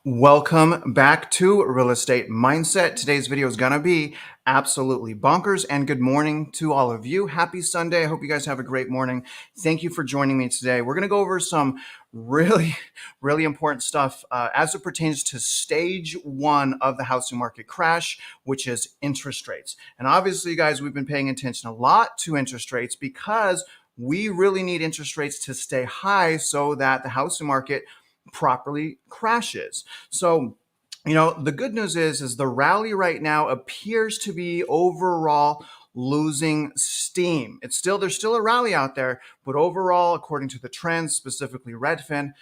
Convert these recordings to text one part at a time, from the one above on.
Welcome back to Real Estate Mindset. Today's video is going to be absolutely bonkers, and good morning to all of you. Happy Sunday. I hope you guys have a great morning. Thank you for joining me today. We're going to go over some really important stuff as it pertains to stage one of the housing market crash, which is interest rates. And obviously, you guys, we've been paying attention a lot to interest rates because we really need interest rates to stay high so that the housing market properly crashes. So, the good news is the rally right now appears to be overall losing steam. There's still a rally out there, but overall, according to the trends, specifically Redfin,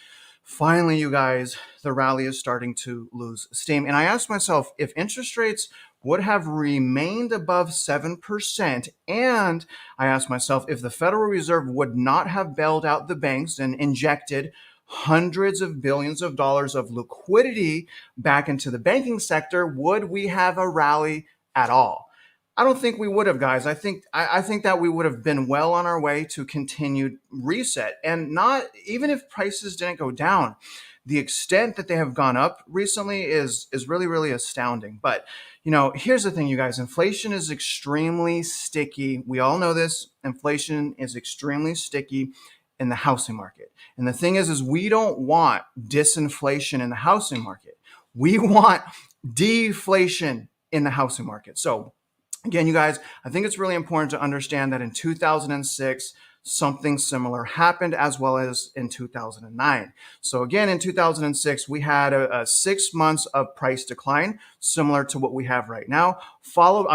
finally, you guys, the rally is starting to lose steam. And I asked myself, if interest rates would have remained above 7%, and I asked myself if the Federal Reserve would not have bailed out the banks and injected hundreds of billions of dollars of liquidity back into the banking sector, would we have a rally at all? I don't think we would have, guys. I think that we would have been well on our way to continued reset, and not even if prices didn't go down. The extent that they have gone up recently is really astounding. But here's the thing, you guys. Inflation is extremely sticky. We all know this. Inflation is extremely sticky in the housing market. And the thing is we don't want disinflation in the housing market. We want deflation in the housing market. So again, you guys, I think it's really important to understand that in 2006, something similar happened, as well as in 2009. So again, in 2006, we had a 6 months of price decline, similar to what we have right now. 4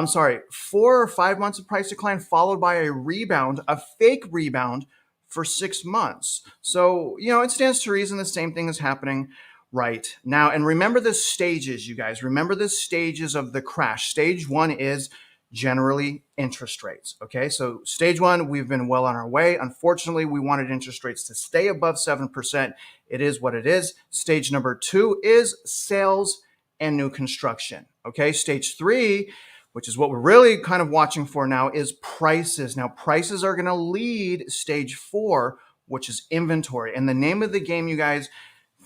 or 5 months of price decline, followed by a rebound, a fake rebound for 6 months. So, it stands to reason the same thing is happening right now. And remember the stages, you guys. Remember the stages of the crash. Stage one is generally interest rates. Okay, so stage one, we've been well on our way. Unfortunately, we wanted interest rates to stay above 7%. It is what it is. Stage number two is sales and new construction. Okay, stage three, which is what we're really kind of watching for now, is prices. Now, prices are going to lead stage four, which is inventory. And the name of the game, you guys,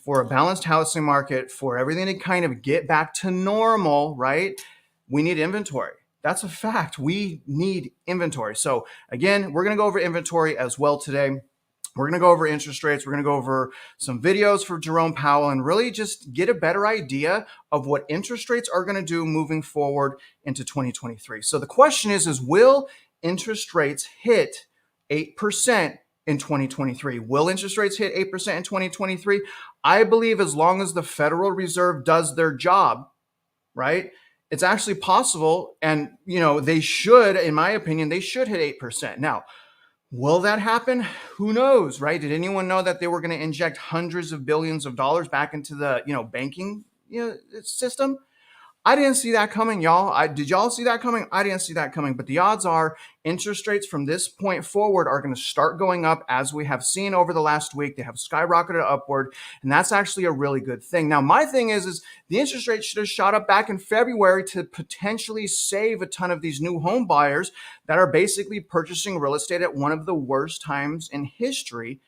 for a balanced housing market, for everything to kind of get back to normal, right? We need inventory. That's a fact. We need inventory. So again, we're going to go over inventory as well today. We're going to go over interest rates. We're going to go over some videos for Jerome Powell and really just get a better idea of what interest rates are going to do moving forward into 2023. So the question is will interest rates hit 8% in 2023? Will interest rates hit 8% in 2023? I believe as long as the Federal Reserve does their job, right? It's actually possible. And, they should, in my opinion, they should hit 8%. Now, will that happen? Who knows, right? Did anyone know that they were going to inject hundreds of billions of dollars back into the, banking, system? I didn't see that coming, y'all. Did y'all see that coming? I didn't see that coming. But the odds are interest rates from this point forward are going to start going up, as we have seen over the last week. They have skyrocketed upward, and that's actually a really good thing. Now, my thing is the interest rate should have shot up back in February to potentially save a ton of these new home buyers that are basically purchasing real estate at one of the worst times in history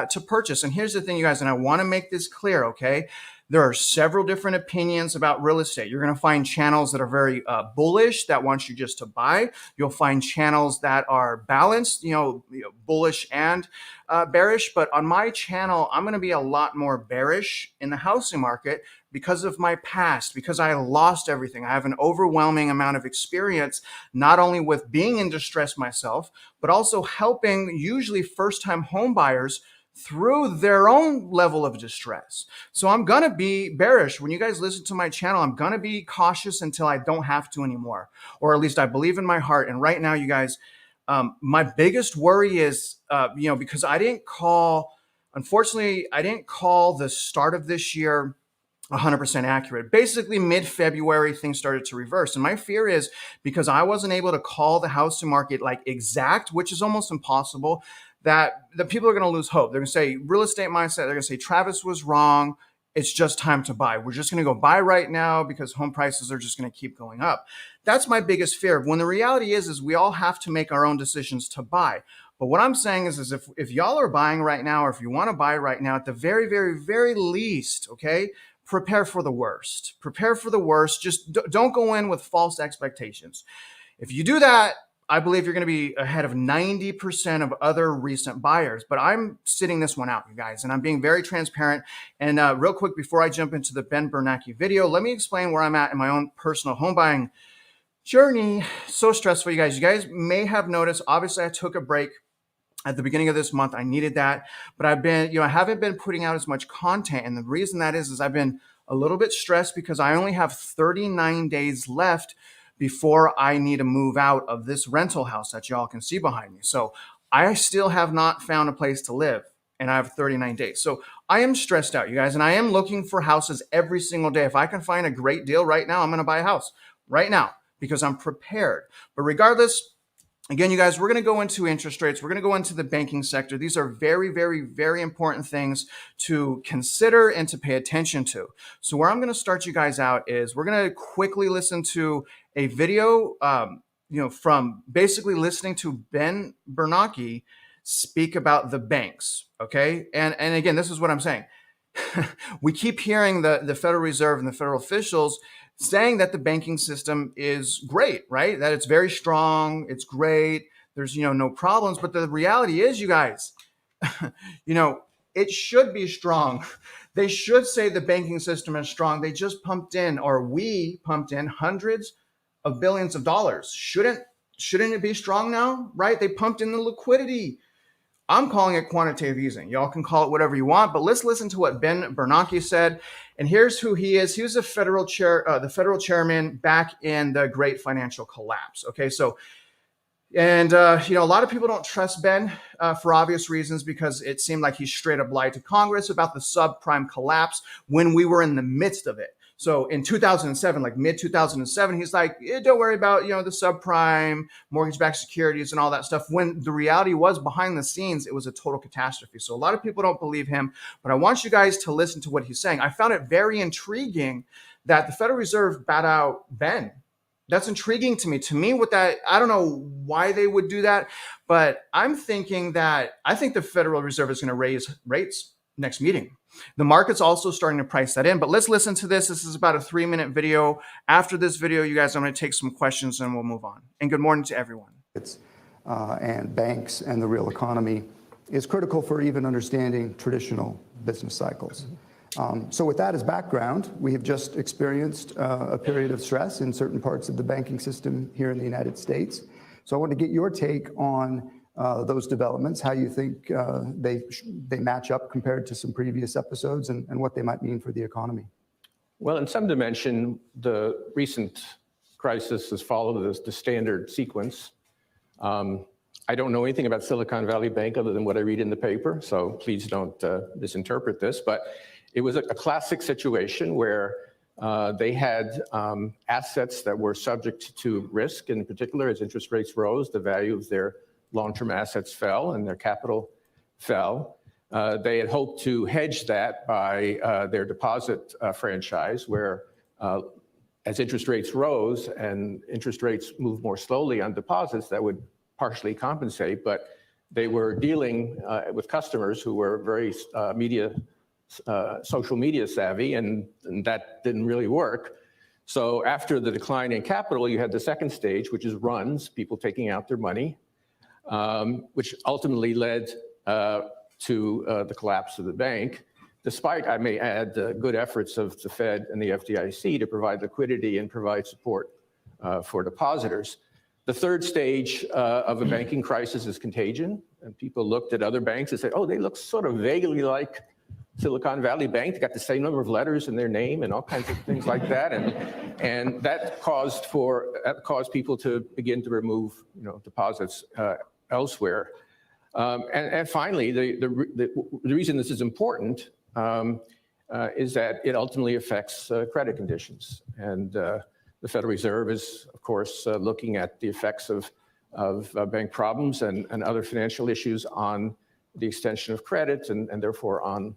to purchase. And here's the thing, you guys, and I want to make this clear, okay? There are several different opinions about real estate. You're going to find channels that are very bullish, that want you just to buy. You'll find channels that are balanced, bullish and bearish. But on my channel, I'm going to be a lot more bearish in the housing market because of my past, because I lost everything. I have an overwhelming amount of experience, not only with being in distress myself, but also helping usually first-time home buyers through their own level of distress. So I'm going to be bearish. When you guys listen to my channel, I'm going to be cautious until I don't have to anymore, or at least I believe in my heart. And right now, you guys, my biggest worry is, because unfortunately, I didn't call the start of this year 100% accurate. Basically, mid-February, things started to reverse. And my fear is because I wasn't able to call the housing market like exact, which is almost impossible, that the people are going to lose hope. They're going to say real estate mindset. They're going to say Travis was wrong. It's just time to buy. We're just going to go buy right now because home prices are just going to keep going up. That's my biggest fear. When the reality is we all have to make our own decisions to buy. But what I'm saying is if y'all are buying right now, or if you want to buy right now, at the very, very, very least, okay, prepare for the worst. Prepare for the worst. Just don't go in with false expectations. If you do that, I believe you're going to be ahead of 90% of other recent buyers. But I'm sitting this one out, you guys, and I'm being very transparent. And real quick, before I jump into the Ben Bernake video, let me explain where I'm at in my own personal home buying journey. So stressful, you guys. You guys may have noticed, obviously, I took a break at the beginning of this month. I needed that, but I haven't been putting out as much content. And the reason that is I've been a little bit stressed because I only have 39 days left before I need to move out of this rental house that y'all can see behind me. So I still have not found a place to live, and I have 39 days. So I am stressed out, you guys, and I am looking for houses every single day. If I can find a great deal right now, I'm going to buy a house right now because I'm prepared. But regardless, again, you guys, we're going to go into interest rates. We're going to go into the banking sector. These are very, very, very important things to consider and to pay attention to. So where I'm going to start you guys out is we're going to quickly listen to a video, from basically listening to Ben Bernake speak about the banks. Okay. And again, this is what I'm saying. We keep hearing the Federal Reserve and the federal officials saying that the banking system is great, right? That it's very strong, it's great, there's no problems. But the reality is, you guys, it should be strong. They should say the banking system is strong. They just we pumped in hundreds of billions of dollars. Shouldn't it be strong now, right? They pumped in the liquidity. I'm calling it quantitative easing. Y'all can call it whatever you want, but let's listen to what Ben Bernake said. And here's who he is. He was the federal chairman back in the great financial collapse. Okay, so, and a lot of people don't trust Ben for obvious reasons because it seemed like he straight up lied to Congress about the subprime collapse when we were in the midst of it. So in 2007, like mid 2007, he's like, don't worry about, the subprime, mortgage-backed securities and all that stuff. When the reality was behind the scenes, it was a total catastrophe. So a lot of people don't believe him, but I want you guys to listen to what he's saying. I found it very intriguing that the Federal Reserve bat out Ben. That's intriguing to me. To me, with that, I don't know why they would do that, but I think the Federal Reserve is going to raise rates next meeting. The market's also starting to price that in, but let's listen to this. This is about a 3-minute video. After this video, you guys, I'm going to take some questions and we'll move on. And good morning to everyone. And banks and the real economy is critical for even understanding traditional business cycles. So with that as background, we have just experienced a period of stress in certain parts of the banking system here in the United States. So I want to get your take on those developments, how you think they match up compared to some previous episodes and what they might mean for the economy. Well, in some dimension, the recent crisis has followed the standard sequence. I don't know anything about Silicon Valley Bank other than what I read in the paper, so please don't misinterpret this. But it was a classic situation where they had assets that were subject to risk. In particular, as interest rates rose, the value of their long-term assets fell and their capital fell. They had hoped to hedge that by their deposit franchise, where as interest rates rose and interest rates moved more slowly on deposits, that would partially compensate. But they were dealing with customers who were very social media savvy, and that didn't really work. So after the decline in capital, you had the second stage, which is runs, people taking out their money, which ultimately led to the collapse of the bank, despite, I may add, the good efforts of the Fed and the FDIC to provide liquidity and provide support for depositors. The third stage of a banking crisis is contagion, and people looked at other banks and said, oh, they look sort of vaguely like Silicon Valley Bank. They got the same number of letters in their name and all kinds of things like that, and that caused people to begin to remove deposits elsewhere. And finally, the reason this is important is that it ultimately affects credit conditions. And the Federal Reserve is, of course, looking at the effects of bank problems and other financial issues on the extension of credit and therefore on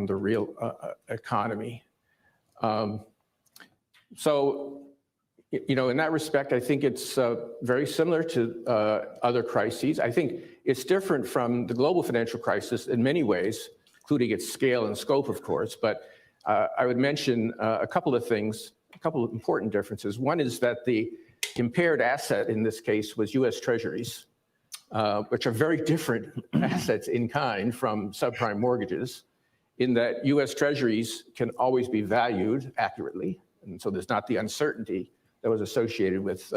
the real economy. So, in that respect, I think it's very similar to other crises. I think it's different from the global financial crisis in many ways, including its scale and scope, of course. But I would mention a couple of things, a couple of important differences. One is that the impaired asset in this case was U.S. Treasuries, which are very different assets in kind from subprime mortgages, in that U.S. Treasuries can always be valued accurately, and so there's not the uncertainty that was associated with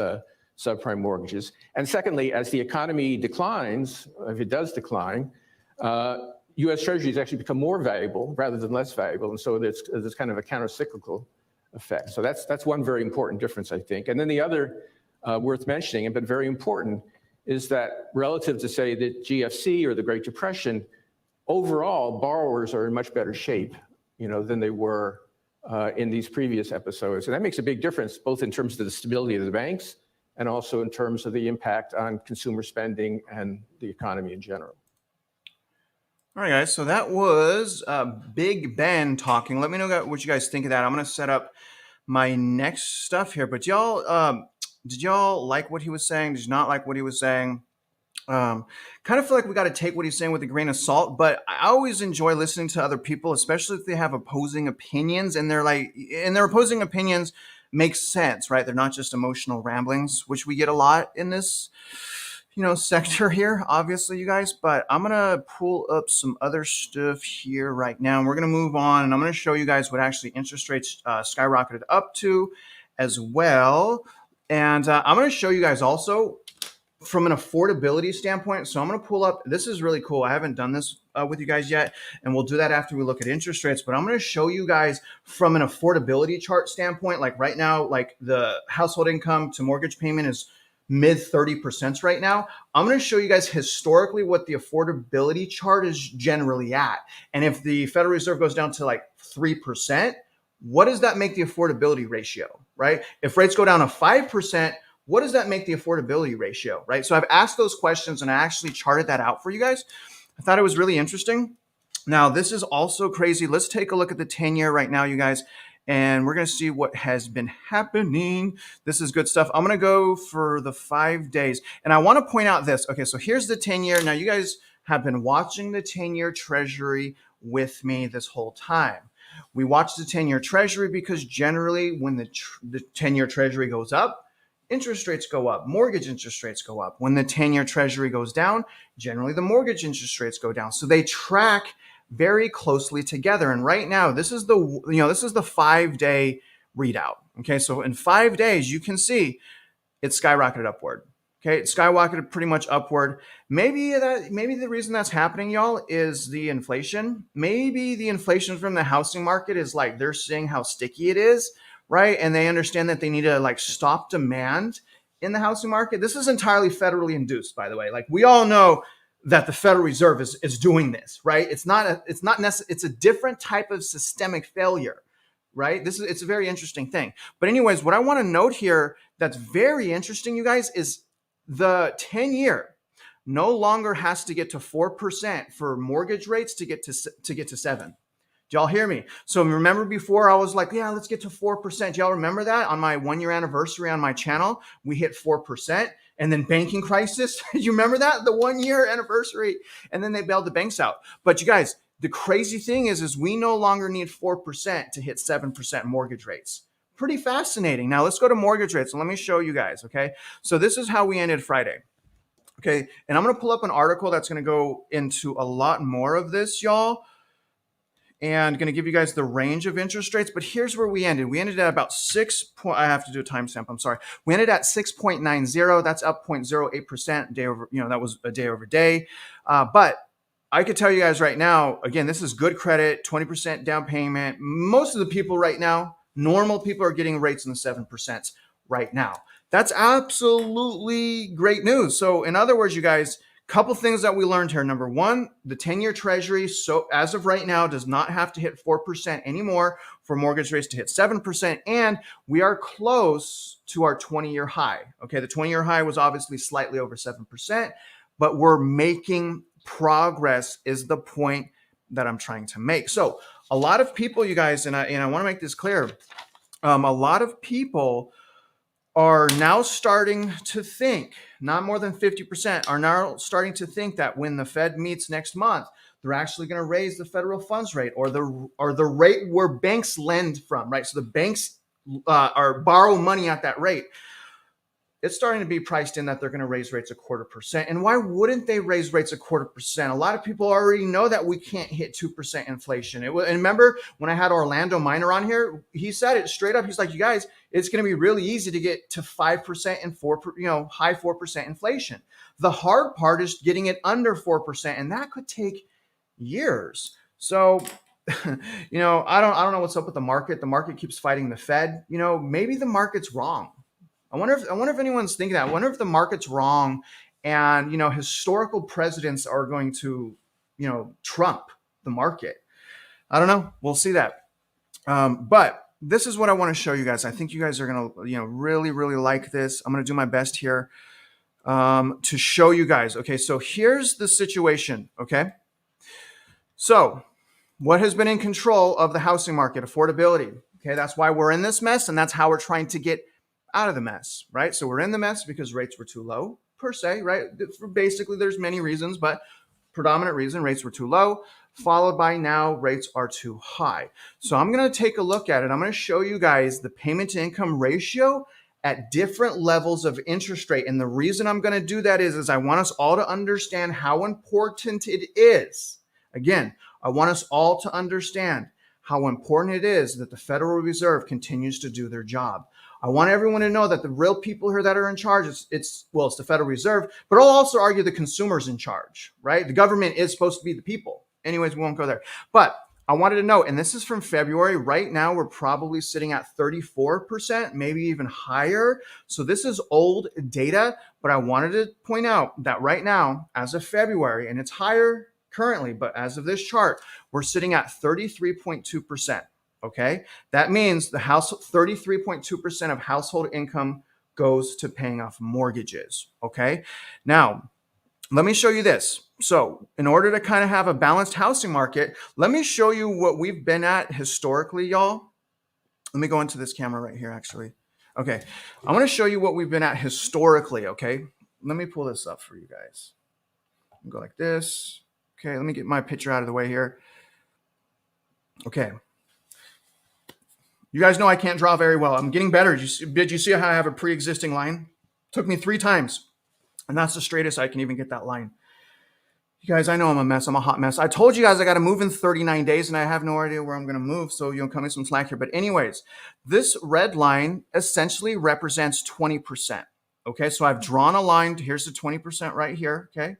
subprime mortgages. And secondly, as the economy declines, if it does decline, U.S. Treasuries actually become more valuable rather than less valuable, and so there's kind of a countercyclical effect. So that's one very important difference, I think. And then the other worth mentioning, but very important, is that relative to, say, the GFC or the Great Depression, overall, borrowers are in much better shape, than they were in these previous episodes. And that makes a big difference, both in terms of the stability of the banks and also in terms of the impact on consumer spending and the economy in general. All right, guys. So that was Big Ben talking. Let me know what you guys think of that. I'm going to set up my next stuff here. But y'all, did y'all like what he was saying? Did you not like what he was saying? Kind of feel like we got to take what he's saying with a grain of salt, but I always enjoy listening to other people, especially if they have opposing opinions, and their opposing opinions make sense, right? They're not just emotional ramblings, which we get a lot in this, sector here, obviously, you guys. But I'm gonna pull up some other stuff here right now, and we're gonna move on, and I'm gonna show you guys what actually interest rates skyrocketed up to, as well. And I'm gonna show you guys also from an affordability standpoint. So I'm going to pull up, this is really cool. I haven't done this with you guys yet, and we'll do that after we look at interest rates, but I'm going to show you guys from an affordability chart standpoint. Like right now, like the household income to mortgage payment is mid 30% right now. I'm going to show you guys historically what the affordability chart is generally at. And if the Federal Reserve goes down to like 3%, what does that make the affordability ratio, right? If rates go down to 5%, what does that make the affordability ratio, right? So I've asked those questions and I actually charted that out for you guys. I thought it was really interesting. Now, this is also crazy. Let's take a look at the 10-year right now, you guys, and we're going to see what has been happening. This is good stuff. I'm going to go for the 5 days, and I want to point out this. Okay, so here's the 10-year. Now, you guys have been watching the 10-year Treasury with me this whole time. We watch the 10-year Treasury because generally when the 10-year Treasury goes up, interest rates go up, mortgage interest rates go up. When the 10-year Treasury goes down, generally the mortgage interest rates go down. So they track very closely together. And right now, this is the 5-day readout. Okay, so in 5 days, you can see it skyrocketed upward. Okay, it skyrocketed pretty much upward. Maybe the reason that's happening, y'all, is the inflation. Maybe the inflation from the housing market is like they're seeing how sticky it is, right? And they understand that they need to like stop demand in the housing market. This is entirely federally induced, by the way. Like we all know that the Federal Reserve is doing this, right? It's a different type of systemic failure, right? It's a very interesting thing. But anyways, what I want to note here that's very interesting, you guys, is the 10-year no longer has to get to 4% for mortgage rates to get to 7%. Do y'all hear me? So remember before I was like, yeah, let's get to 4%. Do y'all remember that on my 1-year anniversary on my channel? We hit 4%, and then banking crisis. You remember that? The 1-year anniversary. And then they bailed the banks out. But you guys, the crazy thing is we no longer need 4% to hit 7% mortgage rates. Pretty fascinating. Now let's go to mortgage rates and let me show you guys, okay? So this is how we ended Friday. Okay, and I'm going to pull up an article that's going to go into a lot more of this, y'all, and going to give you guys the range of interest rates. But here's where we ended. We ended at about I have to do a timestamp. I'm sorry. We ended at 6.90. That's up 0.08% day over. That was a day over day. But I could tell you guys right now, again, this is good credit, 20% down payment. Most of the people right now, normal people, are getting rates in the 7% right now. That's absolutely great news. So in other words, you guys, couple things that we learned here. Number one, the 10-year Treasury, so as of right now, does not have to hit 4% anymore for mortgage rates to hit 7%. And we are close to our 20-year high. Okay, the 20-year high was obviously slightly over 7%, but we're making progress is the point that I'm trying to make. So a lot of people, you guys, and I want to make this clear, a lot of people are now starting to think, not more than 50% are now starting to think that when the Fed meets next month, they're actually going to raise the federal funds rate or the rate where banks lend from, right? So the banks are borrow money at that rate. It's starting to be priced in that they're going to raise rates 0.25%. And why wouldn't they raise rates 0.25%? A lot of people already know that we can't hit 2% inflation. And remember when I had Orlando Minor on here, he said it straight up. He's like, you guys, it's going to be really easy to get to 5% and high 4% inflation. The hard part is getting it under 4%, and that could take years. So, I don't know what's up with the market. The market keeps fighting the Fed. Maybe the market's wrong. I wonder if anyone's thinking that. I wonder if the market's wrong and, historical presidents are going to, trump the market. I don't know. We'll see that. But this is what I want to show you guys. I think you guys are going to, really, really like this. I'm going to do my best here to show you guys. Okay, so here's the situation. Okay. So what has been in control of the housing market? Affordability. Okay, that's why we're in this mess, and that's how we're trying to get out of the mess, right? So we're in the mess because rates were too low per se, right? Basically, there's many reasons, but predominant reason, rates were too low, followed by now rates are too high. So I'm going to take a look at it. I'm going to show you guys the payment to income ratio at different levels of interest rate. And the reason I'm going to do that is I want us all to understand how important it is. Again, I want us all to understand how important it is that the Federal Reserve continues to do their job. I want everyone to know that the real people here that are in charge, it's the Federal Reserve, but I'll also argue the consumer's in charge, right? The government is supposed to be the people. Anyways, we won't go there. But I wanted to note, and this is from February. Right now, we're probably sitting at 34%, maybe even higher. So this is old data, but I wanted to point out that right now, as of February, and it's higher currently, but as of this chart, we're sitting at 33.2%. Okay, that means the 33.2% of household income goes to paying off mortgages. Okay, now let me show you this. So in order to kind of have a balanced housing market, let me show you what we've been at historically, y'all. Let me go into this camera right here, actually. Okay, I want to show you what we've been at historically. Okay, let me pull this up for you guys. I'll go like this. Okay, let me get my picture out of the way here. Okay. You guys know I can't draw very well. I'm getting better. Did you see how I have a pre-existing line? Took me 3 times, and that's the straightest I can even get that line. You guys, I know I'm a mess. I'm a hot mess. I told you guys I got to move in 39 days, and I have no idea where I'm going to move, so cut me some slack here. But anyways, this red line essentially represents 20%. Okay, so I've drawn a line. Here's the 20% right here. Okay,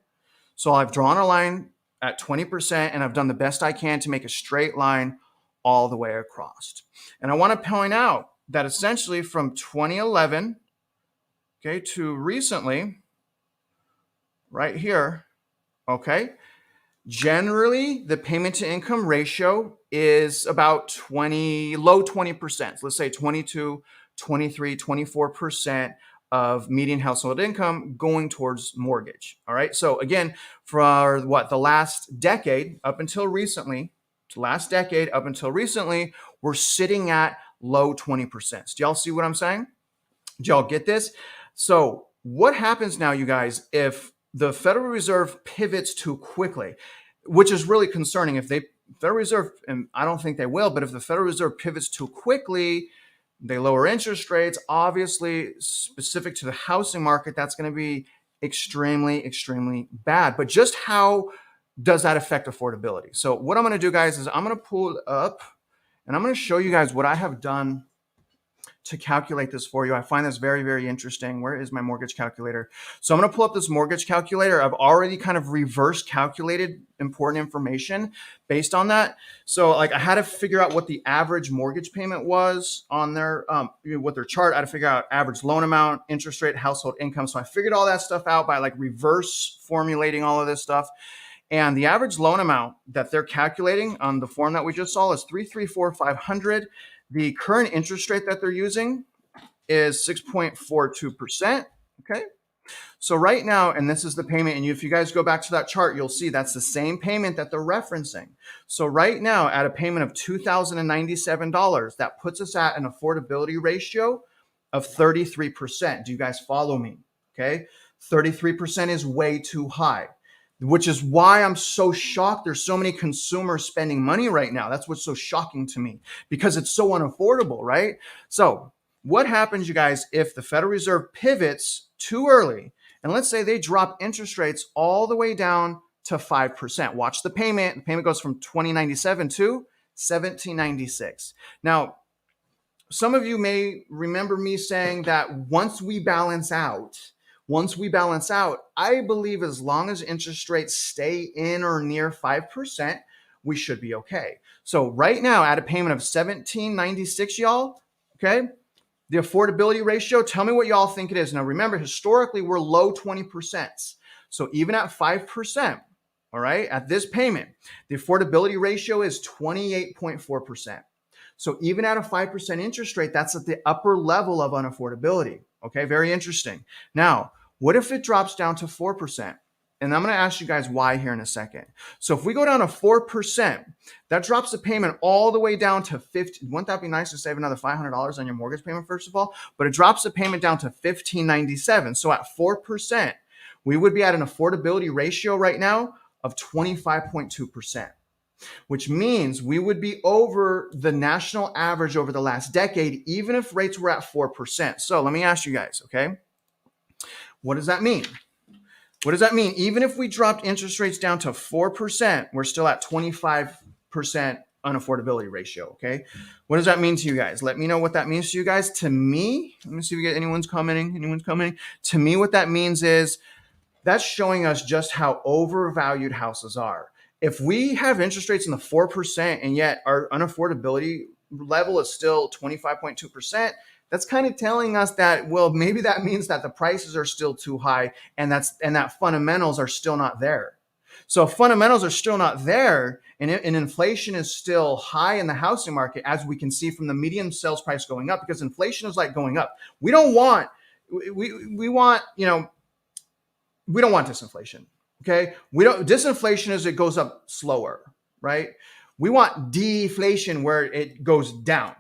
so I've drawn a line at 20%, and I've done the best I can to make a straight line all the way across. And I want to point out that essentially from 2011, okay, to recently, right here, okay, generally the payment to income ratio is about low 20%. Let's say 22, 23, 24% of median household income going towards mortgage. All right. So again, for the last decade up until recently, we're sitting at low 20%. Do y'all see what I'm saying? Do y'all get this? So what happens now, you guys, if the Federal Reserve pivots too quickly, which is really concerning. If Federal Reserve, and I don't think they will, but if the Federal Reserve pivots too quickly, they lower interest rates, obviously specific to the housing market, that's going to be extremely, extremely bad. But just how does that affect affordability? So what I'm going to do, guys, is I'm going to pull it up and I'm going to show you guys what I have done to calculate this for you. I find this very, very interesting. Where is my mortgage calculator? So I'm going to pull up this mortgage calculator. I've already kind of reverse calculated important information based on that. So I had to figure out what the average mortgage payment was on their, with their chart. I had to figure out average loan amount, interest rate, household income. So I figured all that stuff out by reverse formulating all of this stuff. And the average loan amount that they're calculating on the form that we just saw is $334,500. The current interest rate that they're using is 6.42%. Okay. So right now, and this is the payment, and if you guys go back to that chart, you'll see that's the same payment that they're referencing. So right now, at a payment of $2,097, that puts us at an affordability ratio of 33%. Do you guys follow me? Okay. 33% is way too high. which is why I'm so shocked. There's so many consumers spending money right now. That's what's so shocking to me, because it's so unaffordable, right? So what happens, you guys, if the Federal Reserve pivots too early, and let's say they drop interest rates all the way down to 5%? Watch the payment. The payment goes from 2097 to 1796. Now, some of you may remember me saying that once we balance out, I believe as long as interest rates stay in or near 5%, we should be okay. So right now, at a payment of 1796, y'all, okay, the affordability ratio, tell me what y'all think it is. Now, remember, historically, we're low 20%. So even at 5%, all right, at this payment, the affordability ratio is 28.4%. So even at a 5% interest rate, that's at the upper level of unaffordability. Okay, very interesting. Now, what if it drops down to 4%? And I'm going to ask you guys why here in a second. So if we go down to 4%, that drops the payment all the way down to 50. Wouldn't that be nice to save another $500 on your mortgage payment, first of all? But it drops the payment down to $1,597. So at 4%, we would be at an affordability ratio right now of 25.2%. Which means we would be over the national average over the last decade, even if rates were at 4%. So let me ask you guys, okay? What does that mean? What does that mean? Even if we dropped interest rates down to 4%, we're still at 25% unaffordability ratio, okay? What does that mean to you guys? Let me know what that means to you guys. To me, let me see if we get anyone's commenting. To me, what that means is that's showing us just how overvalued houses are. If we have interest rates in the 4% and yet our unaffordability level is still 25.2%, that's kind of telling us that, well, maybe that means that the prices are still too high and that fundamentals are still not there. So if fundamentals are still not there and inflation is still high in the housing market, as we can see from the median sales price going up, because inflation is like going up. We don't want disinflation. Okay, disinflation is it goes up slower, right? We want deflation where it goes down,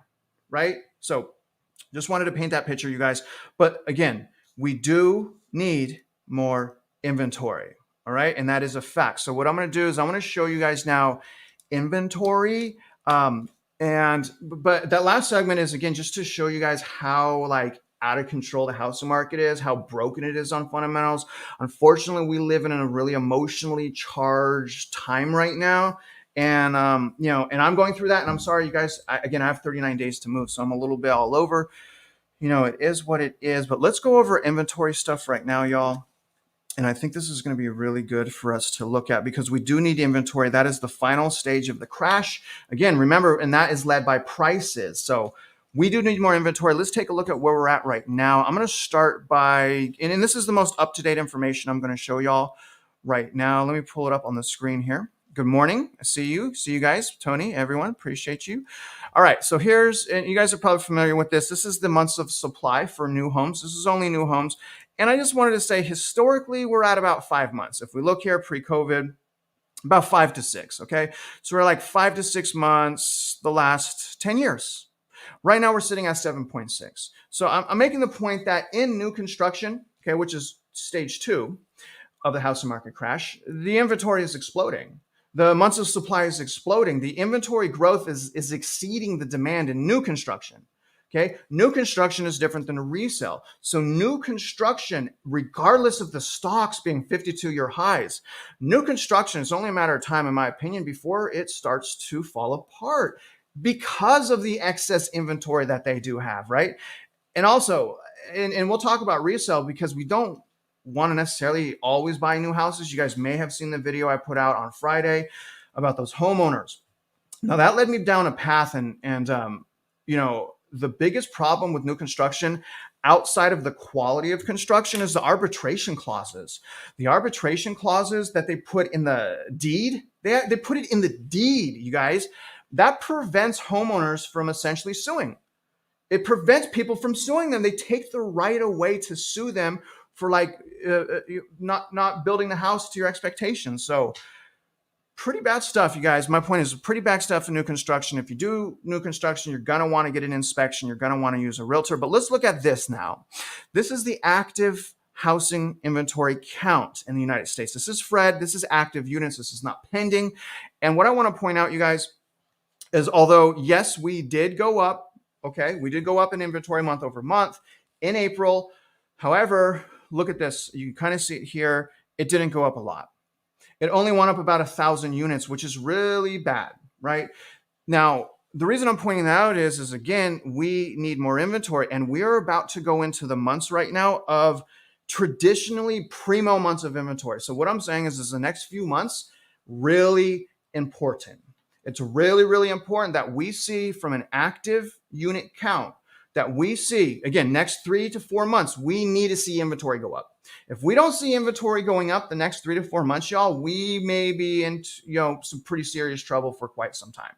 right? So just wanted to paint that picture, you guys. But again, we do need more inventory, all right? And that is a fact. So what I'm going to do is I'm going to show you guys now inventory. But that last segment is, again, just to show you guys how out of control the housing market is, how broken it is on fundamentals. Unfortunately, we live in a really emotionally charged time right now. And, and I'm going through that. And I'm sorry, you guys, I have 39 days to move. So I'm a little bit all over. It is what it is. But let's go over inventory stuff right now, y'all. And I think this is going to be really good for us to look at because we do need inventory. That is the final stage of the crash. Again, remember, and that is led by prices. So we do need more inventory. Let's take a look at where we're at right now. I'm going to start by, and this is the most up-to-date information I'm going to show y'all right now. Let me pull it up on the screen here. Good morning. I see you. See you guys. Tony, everyone, appreciate you. All right. So and you guys are probably familiar with this. This is the months of supply for new homes. This is only new homes. And I just wanted to say, historically, we're at about 5 months. If we look here pre-COVID, about 5 to 6. Okay. So we're like 5 to 6 months the last 10 years. Right now, we're sitting at 7.6. So I'm making the point that in new construction, okay, which is stage 2 of the housing market crash, the inventory is exploding. The months of supply is exploding. The inventory growth is exceeding the demand in new construction. Okay, new construction is different than a resale. So new construction, regardless of the stocks being 52-year highs, new construction is only a matter of time, in my opinion, before it starts to fall apart because of the excess inventory that they do have, right? And also, and we'll talk about resale because we don't want to necessarily always buy new houses. You guys may have seen the video I put out on Friday about those homeowners. Now that led me down a path and the biggest problem with new construction outside of the quality of construction is the arbitration clauses. The arbitration clauses that they put in the deed, they put it in the deed, you guys. That prevents homeowners from essentially suing. It prevents people from suing them. They take the right away to sue them for not building the house to your expectations. So pretty bad stuff, you guys. My point is pretty bad stuff in new construction. If you do new construction, you're going to want to get an inspection. You're going to want to use a realtor. But let's look at this now. This is the active housing inventory count in the United States. This is FRED. This is active units. This is not pending. And what I want to point out, you guys, is although, yes, we did go up, okay, we did go up in inventory month over month in April. However, look at this. You can kind of see it here. It didn't go up a lot. It only went up about 1,000 units, which is really bad, right? Now, the reason I'm pointing that out is again, we need more inventory, and we are about to go into the months right now of traditionally primo months of inventory. So what I'm saying is the next few months, really important. It's really, really important that we see from an active unit count that we see, again, next 3 to 4 months, we need to see inventory go up. If we don't see inventory going up the next 3 to 4 months, y'all, we may be in, some pretty serious trouble for quite some time.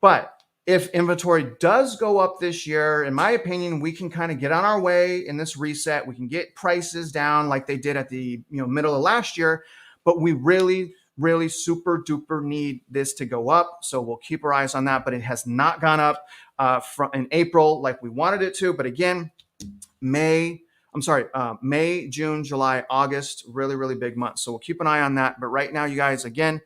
But if inventory does go up this year, in my opinion, we can kind of get on our way in this reset. We can get prices down like they did at the middle of last year, but we really, really super duper need this to go up. So we'll keep our eyes on that, but it has not gone up from in April like we wanted it to. But again, May, June, July, August, really, really big months. So we'll keep an eye on that. But right now, you guys, again,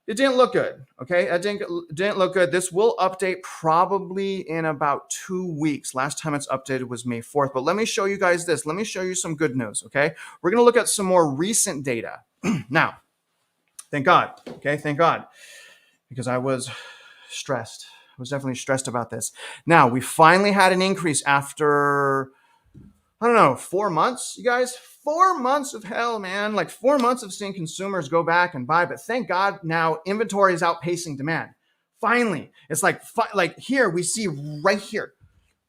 it didn't look good, okay? It didn't look good. This will update probably in about 2 weeks. Last time it's updated was May 4th. But let me show you guys this. Let me show you some good news, okay? We're going to look at some more recent data. Now, thank God, okay? Thank God, because I was stressed. I was definitely stressed about this. Now, we finally had an increase after, 4 months, you guys? 4 months of hell, man. Like 4 months of seeing consumers go back and buy. But thank God now inventory is outpacing demand. Finally, it's like here we see right here.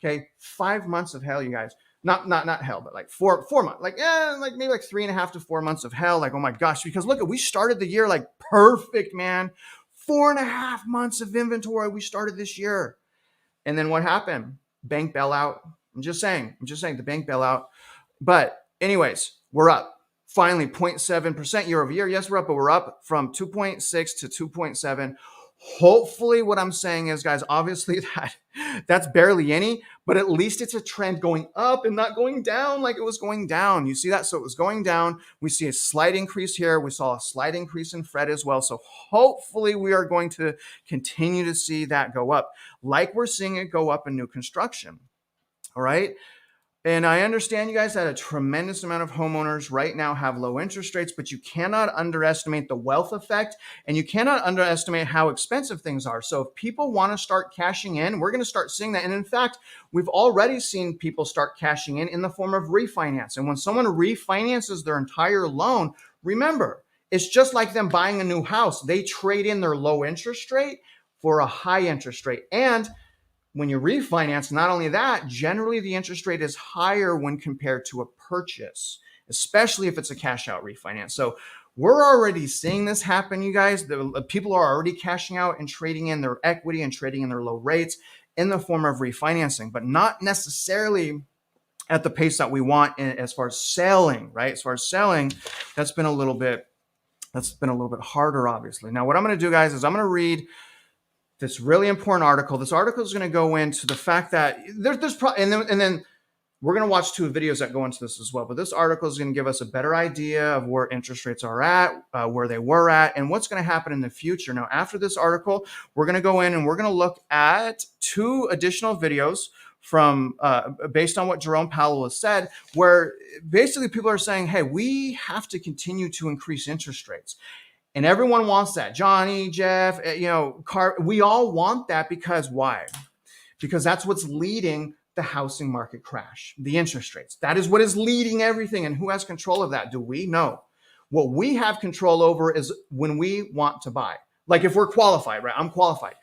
Okay, 5 months of hell, you guys. Not hell, but like 4 months. Maybe like 3.5 to 4 months of hell. Like, oh my gosh, because look, we started the year like perfect, man. 4.5 months of inventory we started this year. And then what happened? Bank bailout. I'm just saying the bank bailout. But anyways, we're up. Finally, 0.7% year over year. Yes, we're up, but we're up from 2.6 to 2.7. Hopefully what I'm saying is, guys, obviously that's barely any, but at least it's a trend going up and not going down like it was going down. You see that? So it was going down. We see a slight increase here. We saw a slight increase in FRED as well. So hopefully we are going to continue to see that go up like we're seeing it go up in new construction. All right. And I understand, you guys, that a tremendous amount of homeowners right now have low interest rates, but you cannot underestimate the wealth effect, and you cannot underestimate how expensive things are. So if people want to start cashing in, we're going to start seeing that. And in fact, we've already seen people start cashing in the form of refinance. And when someone refinances their entire loan, remember, it's just like them buying a new house. They trade in their low interest rate for a high interest rate. And when you refinance, not only that, generally the interest rate is higher when compared to a purchase, especially if it's a cash out refinance. So we're already seeing this happen, you guys. The people are already cashing out and trading in their equity and trading in their low rates in the form of refinancing, but not necessarily at the pace that we want as far as selling, right? As far as selling, that's been a little bit harder, obviously. Now, what I'm going to do, guys, is I'm going to read this really important article. This article is going to go into the fact that and then we're going to watch 2 videos that go into this as well. But this article is going to give us a better idea of where interest rates are at, where they were at, and what's going to happen in the future. Now, after this article, we're going to go in and we're going to look at 2 additional videos from based on what Jerome Powell has said, where basically people are saying, hey, we have to continue to increase interest rates. And everyone wants that. Johnny, Jeff, we all want that because why? Because that's what's leading the housing market crash, the interest rates. That is what is leading everything. And who has control of that? Do we? No. What we have control over is when we want to buy. Like if we're qualified, right? I'm qualified.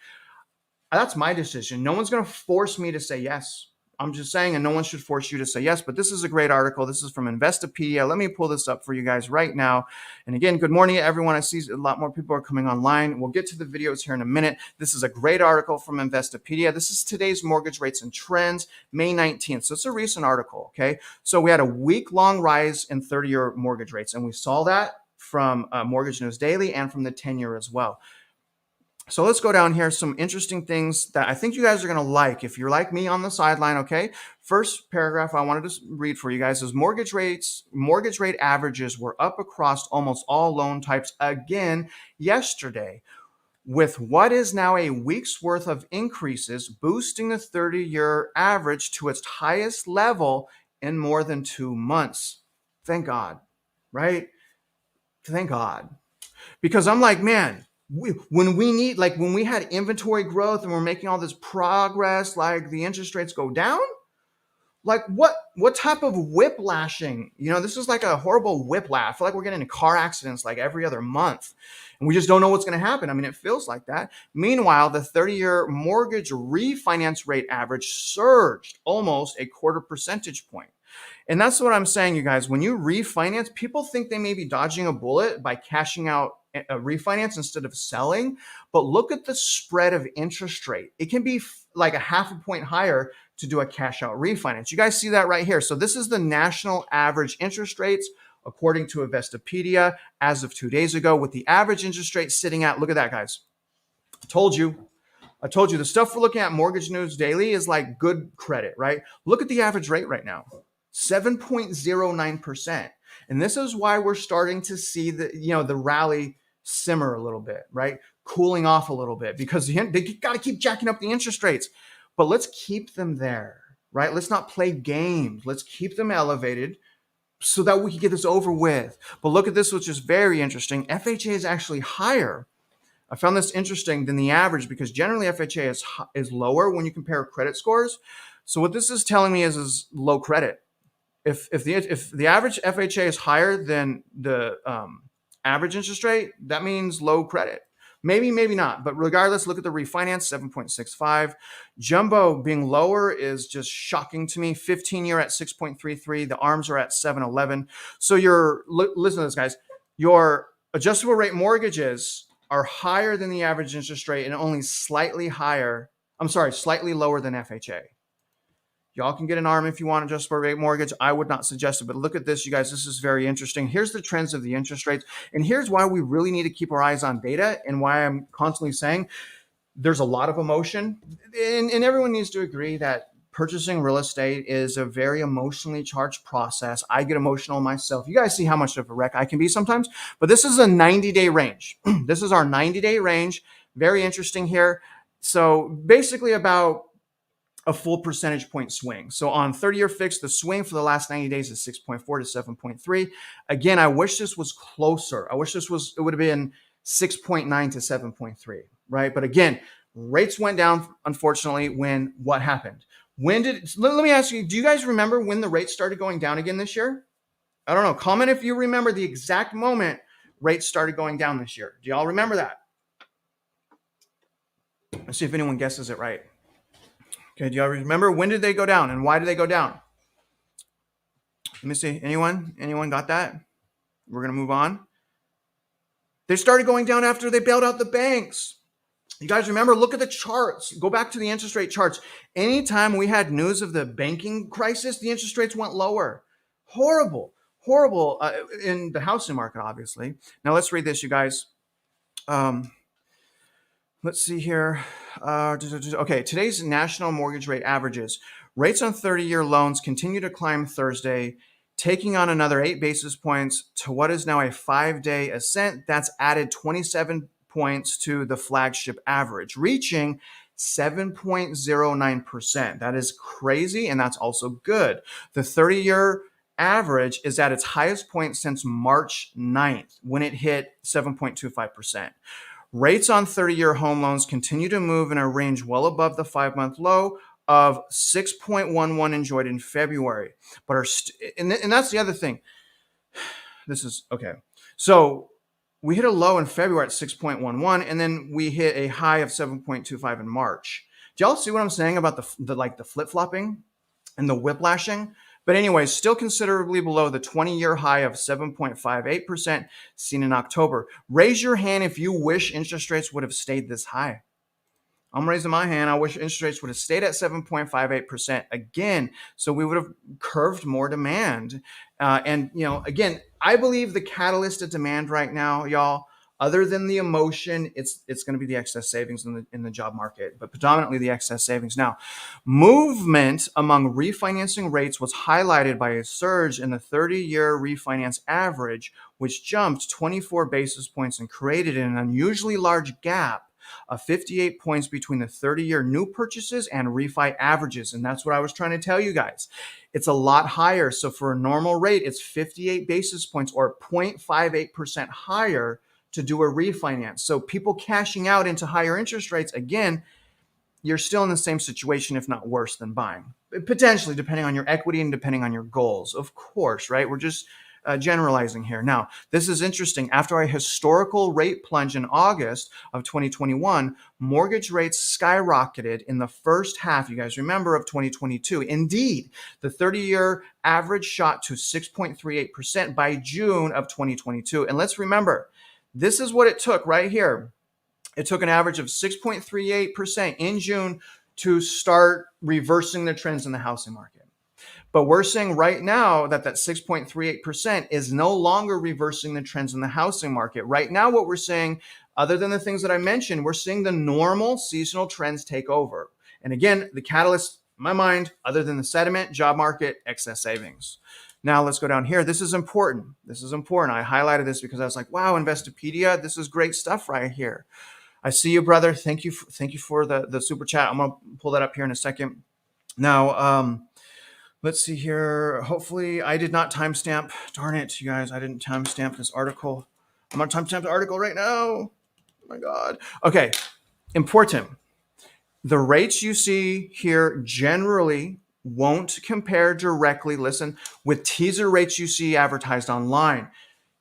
That's my decision. No one's going to force me to say yes. I'm just saying, and no one should force you to say yes, but this is a great article. This is from Investopedia. Let me pull this up for you guys right now. And again, good morning, everyone. I see a lot more people are coming online. We'll get to the videos here in a minute. This is a great article from Investopedia. This is today's mortgage rates and trends, May 19th. So it's a recent article, okay? So we had a week-long rise in 30-year mortgage rates, and we saw that from Mortgage News Daily and from the 10-year as well. So let's go down here. Some interesting things that I think you guys are going to like if you're like me on the sideline. Okay. First paragraph I wanted to read for you guys is mortgage rate averages were up across almost all loan types again yesterday, with what is now a week's worth of increases, boosting the 30-year average to its highest level in more than 2 months. Thank God, right? Thank God. Because I'm like, man, when we had inventory growth and we're making all this progress, like the interest rates go down, like what type of whiplashing? This is like a horrible whiplash. I feel like we're getting into car accidents like every other month, and we just don't know what's going to happen. I mean, it feels like that. Meanwhile, the 30-year mortgage refinance rate average surged almost a quarter percentage point. And that's what I'm saying, you guys. When you refinance, people think they may be dodging a bullet by cashing out a refinance instead of selling. But look at the spread of interest rate. It can be like a half a point higher to do a cash out refinance. You guys see that right here. So this is the national average interest rates according to Investopedia as of 2 days ago, with the average interest rate sitting at, look at that, guys. I told you the stuff we're looking at Mortgage News Daily is like good credit, right? Look at the average rate right now. 7.09%. And this is why we're starting to see the rally simmer a little bit, right? Cooling off a little bit, because they got to keep jacking up the interest rates. But let's keep them there, right? Let's not play games. Let's keep them elevated so that we can get this over with. But look at this, which is very interesting. FHA is actually higher. I found this interesting than the average because generally FHA is lower when you compare credit scores. So what this is telling me is low credit. If the average FHA is higher than the average interest rate, that means low credit. Maybe not. But regardless, look at the refinance, 7.65. Jumbo being lower is just shocking to me. 15-year at 6.33. The ARMs are at 7.11. So listen to this, guys. Your adjustable rate mortgages are higher than the average interest rate and only slightly lower than FHA. Y'all can get an ARM if you want adjustable rate mortgage. I would not suggest it, but look at this, you guys. This is very interesting. Here's the trends of the interest rates, and here's why we really need to keep our eyes on data, and why I'm constantly saying there's a lot of emotion, and everyone needs to agree that purchasing real estate is a very emotionally charged process. I get emotional myself. You guys see how much of a wreck I can be sometimes, but this is a 90-day range. This is our 90-day range. Very interesting here. So basically about a full percentage point swing. So on 30-year fixed, the swing for the last 90 days is 6.4 to 7.3. Again, I wish this was closer. I wish it would have been 6.9 to 7.3, right? But again, rates went down, unfortunately, what happened? Let me ask you, do you guys remember when the rates started going down again this year? I don't know. Comment if you remember the exact moment rates started going down this year. Do y'all remember that? Let's see if anyone guesses it right. Okay, do y'all remember when did they go down and why did they go down? Let me see. Anyone got that? We're going to move on. They started going down after they bailed out the banks. You guys remember? Look at the charts. Go back to the interest rate charts. Anytime we had news of the banking crisis, the interest rates went lower. Horrible in the housing market, obviously. Now let's read this, you guys. Let's see here. Okay, today's national mortgage rate averages. Rates on 30-year loans continue to climb Thursday, taking on another 8 basis points to what is now a 5-day ascent. That's added 27 points to the flagship average, reaching 7.09%. That is crazy, and that's also good. The 30-year average is at its highest point since March 9th, when it hit 7.25%. Rates on 30-year home loans continue to move in a range well above the 5-month low of 6.11 enjoyed in February, but and that's the other thing. This is okay. So we hit a low in February at 6.11, and then we hit a high of 7.25 in March. Do y'all see what I'm saying about the flip-flopping and the whiplashing? But anyway, still considerably below the 20-year high of 7.58% seen in October. Raise your hand if you wish interest rates would have stayed this high. I'm raising my hand. I wish interest rates would have stayed at 7.58% again, so we would have curved more demand. And again, I believe the catalyst of demand right now, y'all, Other than the emotion, it's going to be the excess savings in the job market, but predominantly the excess savings. Now, movement among refinancing rates was highlighted by a surge in the 30-year refinance average, which jumped 24 basis points and created an unusually large gap of 58 points between the 30-year new purchases and refi averages. And that's what I was trying to tell you guys. It's a lot higher. So for a normal rate, it's 58 basis points or 0.58% higher to do a refinance. So people cashing out into higher interest rates, again, you're still in the same situation, if not worse than buying. Potentially, depending on your equity and depending on your goals, of course, right? We're just generalizing here. Now, this is interesting. After a historical rate plunge in August of 2021, mortgage rates skyrocketed in the first half, you guys remember, of 2022. Indeed, the 30-year average shot to 6.38% by June of 2022. And let's remember, this is what it took right here. It took an average of 6.38% in June to start reversing the trends in the housing market. But we're seeing right now that 6.38% is no longer reversing the trends in the housing market. Right now, what we're seeing, other than the things that I mentioned, we're seeing the normal seasonal trends take over. And again, the catalyst, in my mind, other than the sentiment, job market, excess savings. Now let's go down here. This is important. This is important. I highlighted this because I was like, wow, Investopedia, this is great stuff right here. I see you, brother. Thank you for the super chat. I'm going to pull that up here in a second. Now, let's see here. Hopefully I did not timestamp. Darn it, you guys. I didn't timestamp this article. I'm going to timestamp the article right now. Oh my God. Okay. Important. The rates you see here generally won't compare directly, listen, with teaser rates you see advertised online.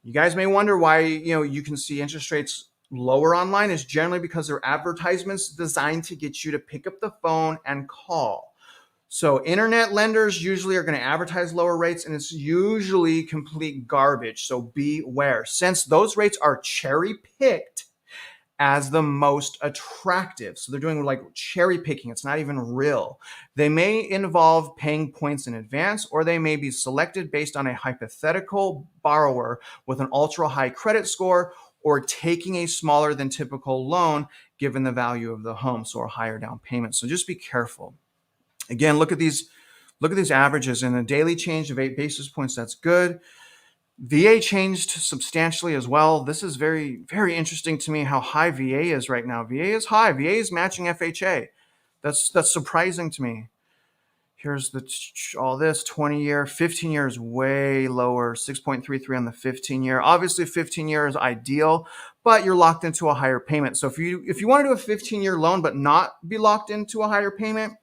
You guys may wonder why, you can see interest rates lower online is generally because they're advertisements designed to get you to pick up the phone and call. So internet lenders usually are going to advertise lower rates, and it's usually complete garbage. So beware. Since those rates are cherry picked as the most attractive. So they're doing like cherry picking. It's not even real. They may involve paying points in advance, or they may be selected based on a hypothetical borrower with an ultra high credit score or taking a smaller than typical loan given the value of the home, so a higher down payment. So just be careful. Again, look at these averages and a daily change of 8 basis points. That's good. VA changed substantially as well. This is very, very interesting to me how high VA is right now. VA is high. VA is matching FHA. That's surprising to me. Here's all this 20-year, 15 years way lower, 6.33 on the 15-year. Obviously, 15-year is ideal, but you're locked into a higher payment. So if you want to do a 15-year loan but not be locked into a higher payment,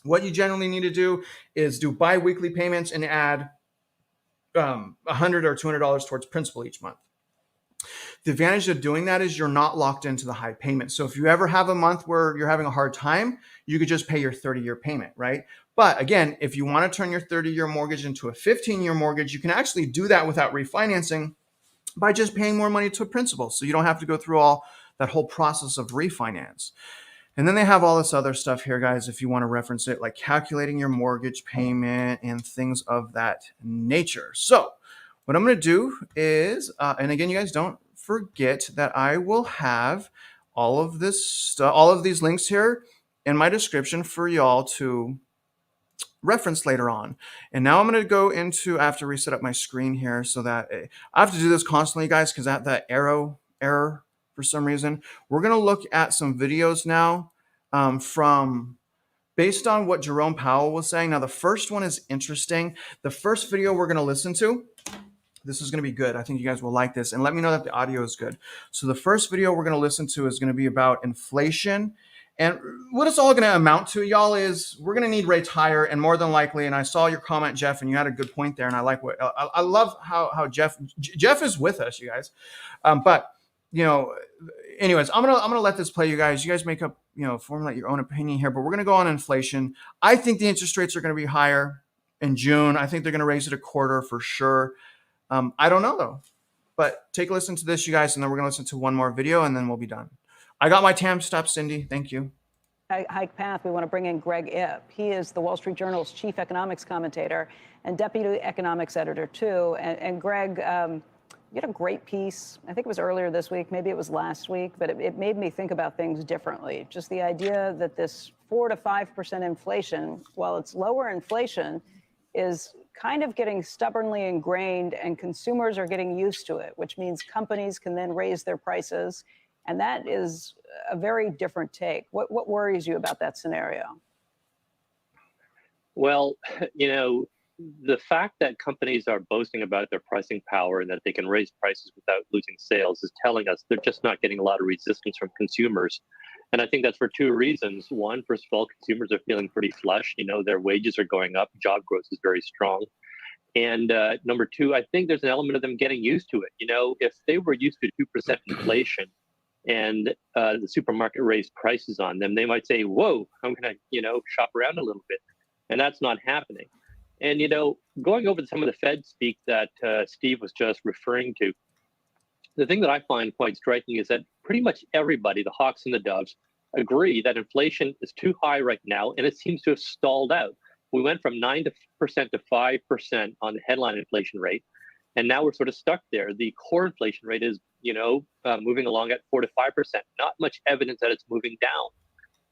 what you generally need to do is do bi-weekly payments and add $100 or $200 towards principal each month. The advantage of doing that is you're not locked into the high payment. So if you ever have a month where you're having a hard time, you could just pay your 30-year payment, right? But again, if you want to turn your 30-year mortgage into a 15-year mortgage, you can actually do that without refinancing by just paying more money to a principal. So you don't have to go through all that whole process of refinance. And then they have all this other stuff here, guys, if you want to reference it, like calculating your mortgage payment and things of that nature. So what I'm going to do is, and again, you guys don't forget that I will have all of this stuff, all of these links here in my description for y'all to reference later on. And now I'm going to go into, I have to reset up my screen here so that I have to do this constantly, guys, because that error for some reason. We're going to look at some videos now from based on what Jerome Powell was saying. Now, the first one is interesting. The first video we're going to listen to, this is going to be good. I think you guys will like this. And let me know that the audio is good. So the first video we're going to listen to is going to be about inflation. And what it's all going to amount to, y'all, is we're going to need rates higher, and more than likely, and I saw your comment, Jeff, and you had a good point there, and I like what I love how Jeff is with us, you guys. But anyways, I'm gonna let this play, you guys. You guys make up, formulate your own opinion here. But we're gonna go on inflation. I think the interest rates are going to be higher in June. I think they're going to raise it a quarter for sure. I don't know though. But take a listen to this, you guys, and then we're gonna listen to one more video, and then we'll be done. I got my time stop, Cindy. Thank you. Hike path, we want to bring in Greg Ip. He is the Wall Street Journal's chief economics commentator and deputy economics editor, too. And Greg, You had a great piece. I think it was earlier this week, maybe it was last week, but it made me think about things differently. Just the idea that this 4 to 5% inflation, while it's lower inflation, is kind of getting stubbornly ingrained, and consumers are getting used to it, which means companies can then raise their prices. And that is a very different take. What worries you about that scenario? Well, you know, the fact that companies are boasting about their pricing power and that they can raise prices without losing sales is telling us they're just not getting a lot of resistance from consumers. And I think that's for two reasons. One, first of all, consumers are feeling pretty flush. You know, their wages are going up, job growth is very strong. And number two, I think there's an element of them getting used to it. You know, if they were used to 2% inflation and the supermarket raised prices on them, they might say, whoa, I'm going to, you know, shop around a little bit. And that's not happening. And, you know, going over some of the Fed speak that Steve was just referring to, the thing that I find quite striking is that pretty much everybody, the hawks and the doves, agree that inflation is too high right now, and it seems to have stalled out. We went from 9% to 5% on the headline inflation rate, and now we're sort of stuck there. The core inflation rate is, you know, moving along at 4 to 5%. Not much evidence that it's moving down.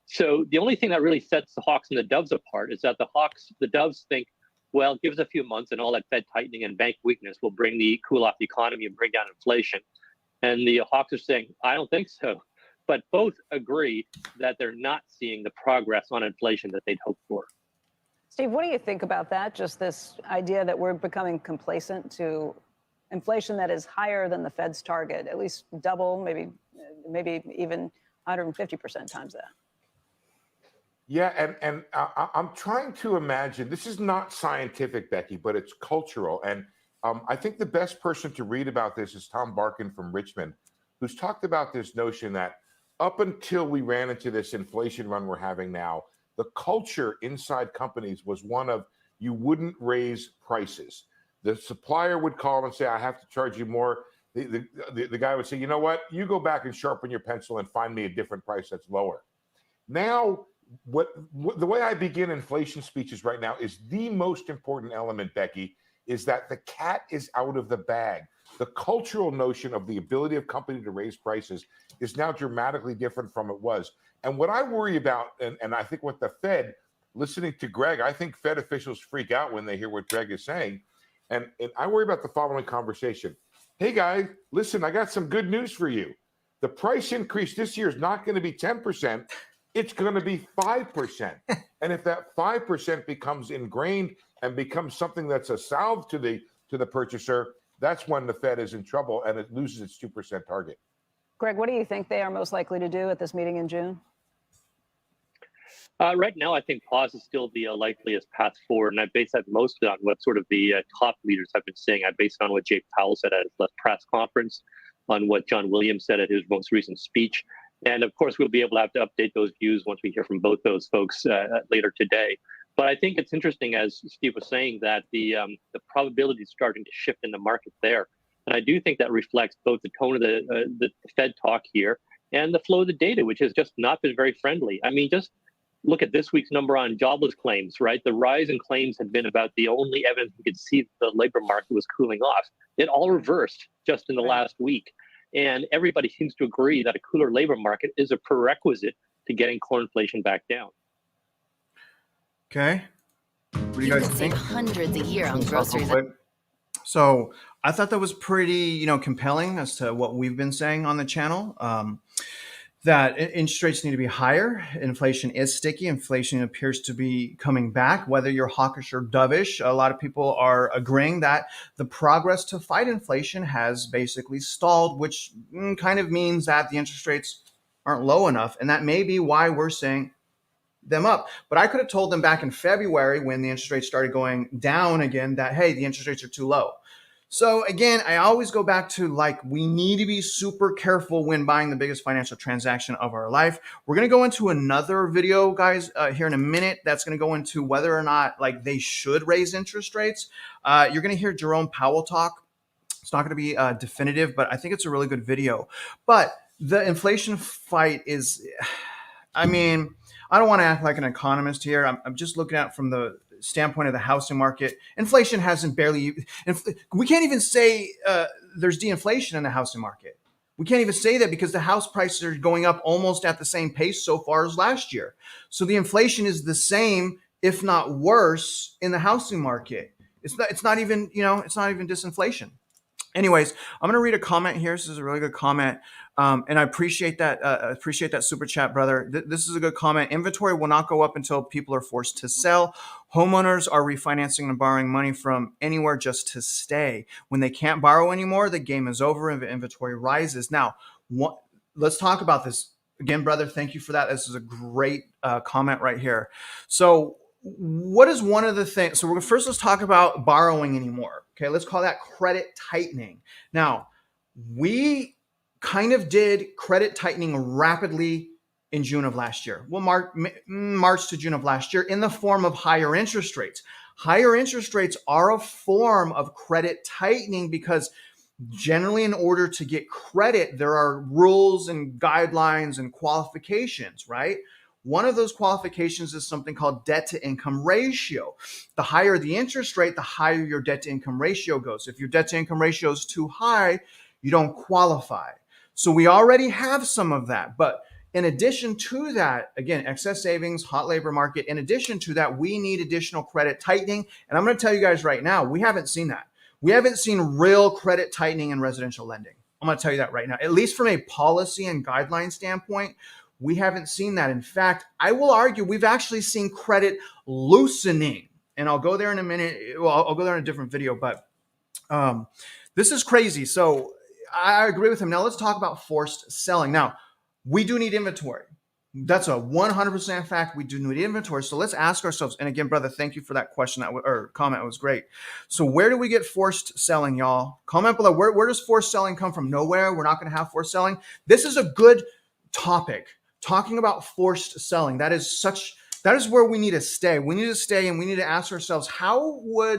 So the only thing that really sets the hawks and the doves apart is that the doves think, well, give us a few months and all that Fed tightening and bank weakness will cool off the economy and bring down inflation. And the hawks are saying, I don't think so. But both agree that they're not seeing the progress on inflation that they'd hoped for. Steve, what do you think about that? Just this idea that we're becoming complacent to inflation that is higher than the Fed's target, at least double, maybe even 150% times that. Yeah, and I'm trying to imagine, this is not scientific, Becky, but it's cultural. And I think the best person to read about this is Tom Barkin from Richmond, who's talked about this notion that up until we ran into this inflation run we're having now, the culture inside companies was one of you wouldn't raise prices. The supplier would call and say, I have to charge you more. The guy would say, you know what, you go back and sharpen your pencil and find me a different price that's lower. Now, the way I begin inflation speeches right now is the most important element, Becky, is that the cat is out of the bag. The cultural notion of the ability of company to raise prices is now dramatically different from it was. And what I worry about, and I think what the Fed, listening to Greg, I think Fed officials freak out when they hear what Greg is saying. And I worry about the following conversation. Hey, guys, listen, I got some good news for you. The price increase this year is not going to be 10%. It's going to be 5%. And if that 5% becomes ingrained and becomes something that's a salve to the purchaser, that's when the Fed is in trouble and it loses its 2% target. Greg, what do you think they are most likely to do at this meeting in June? Right now, I think pause is still the likeliest path forward. And I base that mostly on what sort of the top leaders have been saying. I base it on what Jay Powell said at his last press conference, on what John Williams said at his most recent speech. And of course, we'll be able to have to update those views once we hear from both those folks later today. But I think it's interesting, as Steve was saying, that the probability is starting to shift in the market there. And I do think that reflects both the tone of the Fed talk here and the flow of the data, which has just not been very friendly. I mean, just look at this week's number on jobless claims, right? The rise in claims had been about the only evidence we could see that the labor market was cooling off. It all reversed just in the last week. And everybody seems to agree that a cooler labor market is a prerequisite to getting core inflation back down. Okay. What do you guys think? Save hundreds a year on groceries. So I thought that was pretty, compelling as to what we've been saying on the channel. That interest rates need to be higher. Inflation is sticky. Inflation appears to be coming back, whether you're hawkish or dovish. A lot of people are agreeing that the progress to fight inflation has basically stalled, which kind of means that the interest rates aren't low enough. And that may be why we're saying them up. But I could have told them back in February when the interest rates started going down again that, hey, the interest rates are too low. So again, I always go back to we need to be super careful when buying the biggest financial transaction of our life. We're going to go into another video, guys, here in a minute. That's going to go into whether or not they should raise interest rates. You're going to hear Jerome Powell talk. It's not going to be definitive, but I think it's a really good video. But the inflation fight is, I don't want to act like an economist here. I'm just looking at from the standpoint of the housing market, inflation hasn't barely, we can't even say there's de-inflation in the housing market. We can't even say that because the house prices are going up almost at the same pace so far as last year. So the inflation is the same, if not worse, in the housing market. It's not even, it's not even disinflation. Anyways, I'm going to read a comment here. This is a really good comment. And I appreciate that. Appreciate that super chat, brother. This is a good comment. Inventory will not go up until people are forced to sell. Homeowners are refinancing and borrowing money from anywhere just to stay. When they can't borrow anymore, the game is over and the inventory rises. Now, let's talk about this again, brother. Thank you for that. This is a great comment right here. So, what is one of the things? So, let's talk about borrowing anymore. Okay, let's call that credit tightening. Now, we kind of did credit tightening rapidly in June of last year. Well, March to June of last year in the form of higher interest rates. Higher interest rates are a form of credit tightening because generally in order to get credit, there are rules and guidelines and qualifications, right? One of those qualifications is something called debt to income ratio. The higher the interest rate, the higher your debt to income ratio goes. If your debt to income ratio is too high, you don't qualify. So we already have some of that. But in addition to that, again, excess savings, hot labor market, in addition to that, we need additional credit tightening. And I'm going to tell you guys right now, we haven't seen that. We haven't seen real credit tightening in residential lending. I'm going to tell you that right now, at least from a policy and guideline standpoint. We haven't seen that. In fact, I will argue we've actually seen credit loosening. And I'll go there in a minute. Well, I'll go there in a different video, but this is crazy. So I agree with him. Now let's talk about forced selling. Now, we do need inventory. That's a 100% fact. We do need inventory. So let's ask ourselves, and again, brother, thank you for that question or comment. It was great. So where do we get forced selling, y'all? Comment below. Where does forced selling come from? Nowhere. We're not going to have forced selling. This is a good topic. Talking about forced selling, that is where we need to stay. We need to stay and we need to ask ourselves, I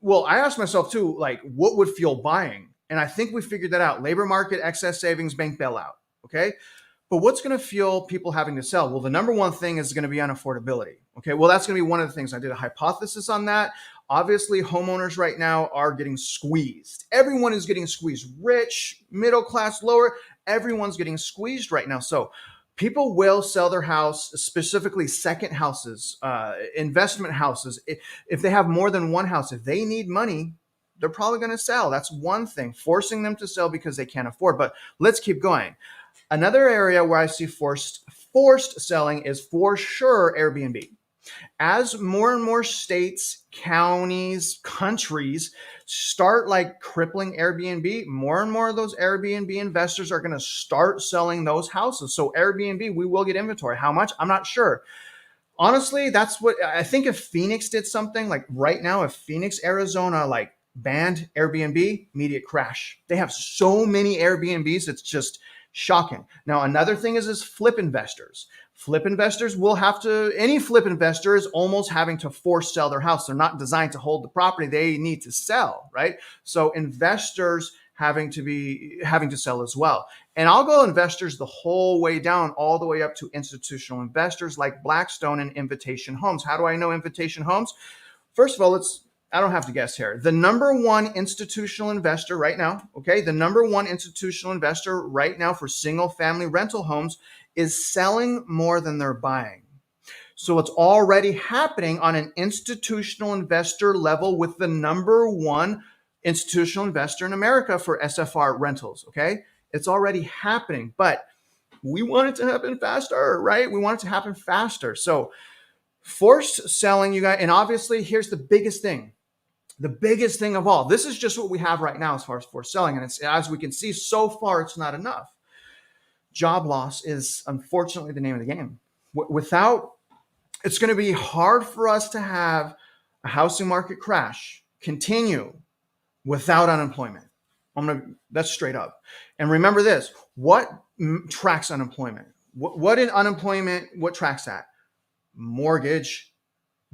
asked myself too, like, what would fuel buying? And I think we figured that out. Labor market, excess savings, bank bailout. Okay. But what's going to fuel people having to sell? Well, the number one thing is going to be unaffordability. Okay. Well, that's going to be one of the things. I did a hypothesis on that. Obviously, homeowners right now are getting squeezed. Everyone is getting squeezed. Rich, middle class, lower, everyone's getting squeezed right now. So people will sell their house, specifically second houses, investment houses. If they have more than one house, if they need money, they're probably going to sell. That's one thing, forcing them to sell because they can't afford. But let's keep going. Another area where I see forced selling is for sure Airbnb. As more and more states, counties, countries start like crippling Airbnb, more and more of those Airbnb investors are going to start selling those houses. So Airbnb, we will get inventory. How much? I'm not sure. Honestly, that's what I think. If Phoenix did something like right now, if Phoenix, Arizona, like banned Airbnb, immediate crash. They have so many Airbnbs. It's just shocking. Now, another thing is flip investors. Flip investors will have to, any flip investor is almost having to force sell their house. They're not designed to hold the property. They need to sell, right? So investors having to sell as well. And I'll go investors the whole way down, all the way up to institutional investors like Blackstone and Invitation Homes. How do I know Invitation Homes? First of all, I don't have to guess here. The number one institutional investor right now, okay, the number one institutional investor right now for single family rental homes is selling more than they're buying. So it's already happening on an institutional investor level with the number one institutional investor in America for SFR rentals, okay? It's already happening, but we want it to happen faster, right? We want it to happen faster. So forced selling, you guys, and obviously here's the biggest thing. The biggest thing of all, this is just what we have right now as far as forced selling. And it's, as we can see, so far, it's not enough. Job loss is unfortunately the name of the game. It's going to be hard for us to have a housing market crash continue without unemployment. That's straight up. And remember this, what tracks unemployment? What in unemployment, what tracks that? Mortgage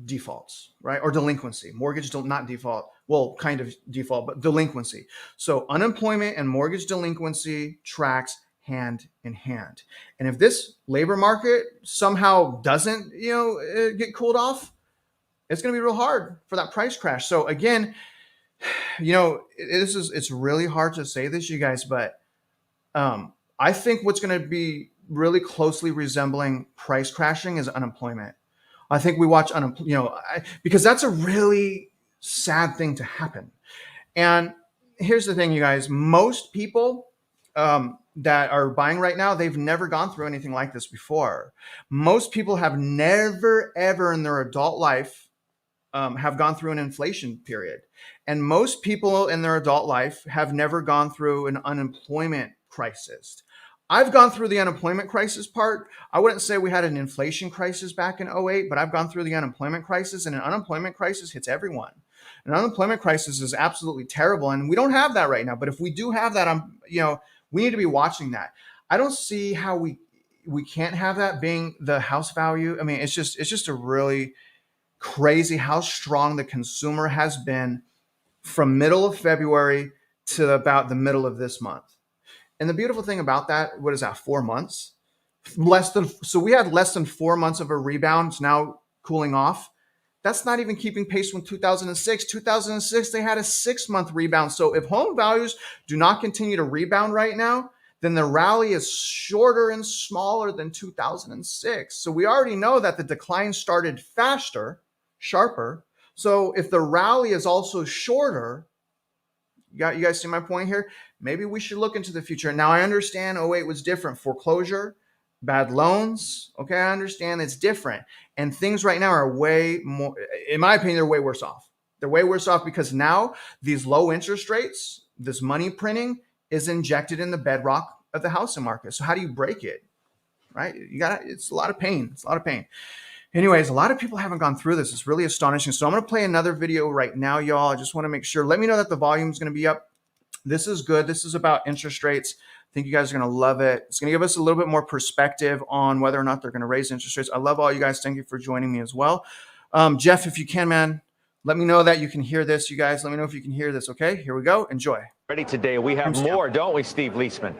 defaults, right? Or delinquency. Mortgage, not default. Well, kind of default, but delinquency. So unemployment and mortgage delinquency tracks hand in hand. And if this labor market somehow doesn't, get cooled off, it's going to be real hard for that price crash. So again, it's really hard to say this, you guys, but I think what's going to be really closely resembling price crashing is unemployment. I think we watch because that's a really sad thing to happen. And here's the thing, you guys, most people that are buying right now, they've never gone through anything like this before. Most people have never, ever in their adult life have gone through an inflation period. And most people in their adult life have never gone through an unemployment crisis. I've gone through the unemployment crisis part. I wouldn't say we had an inflation crisis back in '08, but I've gone through the unemployment crisis, and an unemployment crisis hits everyone. An unemployment crisis is absolutely terrible, and we don't have that right now. But if we do have that, we need to be watching that. I don't see how we can't have that being the house value. I mean, it's just a really crazy how strong the consumer has been from middle of February to about the middle of this month. And the beautiful thing about that, what is that, 4 months? So we had less than 4 months of a rebound. It's now cooling off. That's not even keeping pace with 2006. 2006, they had a 6-month rebound. So if home values do not continue to rebound right now, then the rally is shorter and smaller than 2006. So we already know that the decline started faster, sharper. So if the rally is also shorter, you guys see my point here? Maybe we should look into the future. Now, I understand '08 was different. Foreclosure, bad loans. Okay, I understand it's different. And things right now are way more, in my opinion, they're way worse off. They're way worse off because now these low interest rates, this money printing is injected in the bedrock of the housing market. So how do you break it? Right? It's a lot of pain. It's a lot of pain. Anyways, a lot of people haven't gone through this. It's really astonishing. So I'm going to play another video right now, y'all. I just want to make sure. Let me know that the volume is going to be up. This is good. This is about interest rates. I think you guys are going to love it. It's going to give us a little bit more perspective on whether or not they're going to raise interest rates. I love all you guys. Thank you for joining me as well. Jeff, if you can, man, let me know that you can hear this. You guys, let me know if you can hear this. Okay, here we go. Enjoy. Ready today. We have more, don't we, Steve Leisman?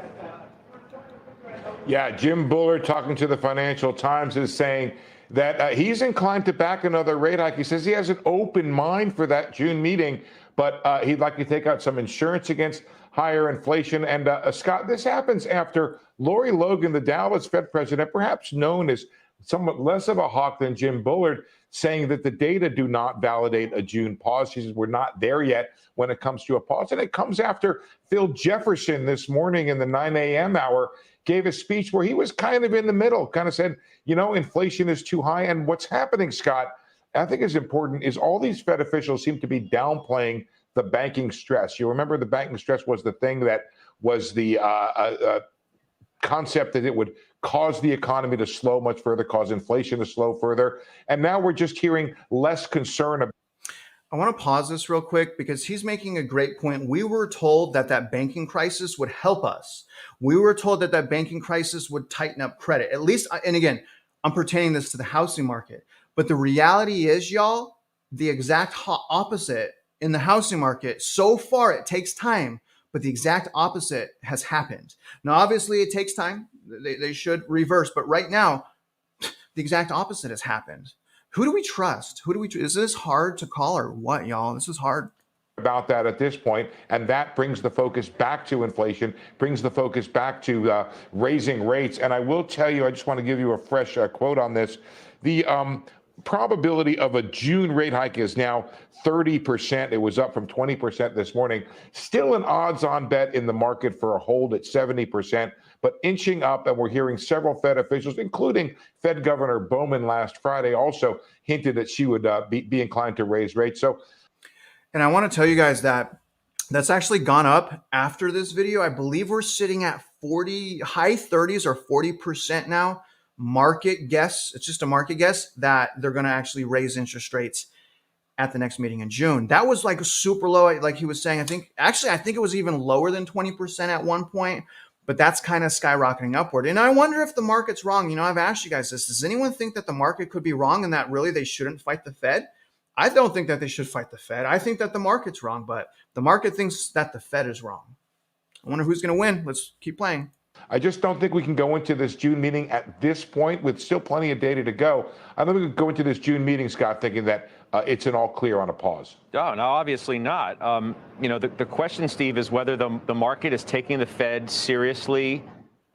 Yeah, Jim Bullard, talking to the Financial Times, is saying that he's inclined to back another rate hike. He says he has an open mind for that June meeting, but he'd like to take out some insurance against higher inflation. And Scott, this happens after Lori Logan, the Dallas Fed president, perhaps known as somewhat less of a hawk than Jim Bullard, saying that the data do not validate a June pause. She says we're not there yet when it comes to a pause. And it comes after Phil Jefferson this morning in the 9 a.m. hour gave a speech where he was kind of in the middle, kind of said, inflation is too high. And what's happening, Scott, I think is important, is all these Fed officials seem to be downplaying the banking stress. You remember the banking stress was the thing that was the concept that it would cause the economy to slow much further, cause inflation to slow further. And now we're just hearing less concern about. I want to pause this real quick because he's making a great point. We were told that banking crisis would help us. We were told that banking crisis would tighten up credit. At least, and again, I'm pertaining this to the housing market. But the reality is, y'all, the exact opposite in the housing market. So far, it takes time, but the exact opposite has happened. Now, obviously, it takes time. They should reverse. But right now, the exact opposite has happened. Who do we trust? Is this hard to call or what, y'all? This is hard. About that at this point, and that brings the focus back to inflation, brings the focus back to raising rates. And I will tell you, I just want to give you a fresh quote on this. The probability of a June rate hike is now 30%. It was up from 20% this morning. Still an odds-on bet in the market for a hold at 70%, but inching up. And we're hearing several Fed officials, including Fed Governor Bowman last Friday, also hinted that she would be inclined to raise rates. And I want to tell you guys that that's actually gone up after this video. I believe we're sitting at high 30s or 40% now. Market guess, it's just a market guess that they're going to actually raise interest rates at the next meeting in June. That was like super low, like he was saying. I think it was even lower than 20% at one point, but that's kind of skyrocketing upward. And I wonder if the market's wrong. I've asked you guys this. Does anyone think that the market could be wrong and that really they shouldn't fight the Fed? I don't think that they should fight the Fed. I think that the market's wrong, but the market thinks that the Fed is wrong. I wonder who's going to win. Let's keep playing. I just don't think we can go into this June meeting at this point with still plenty of data to go. I don't think we can go into this June meeting, Scott, thinking that it's an all clear on a pause. Oh, no, obviously not. The question, Steve, is whether the market is taking the Fed seriously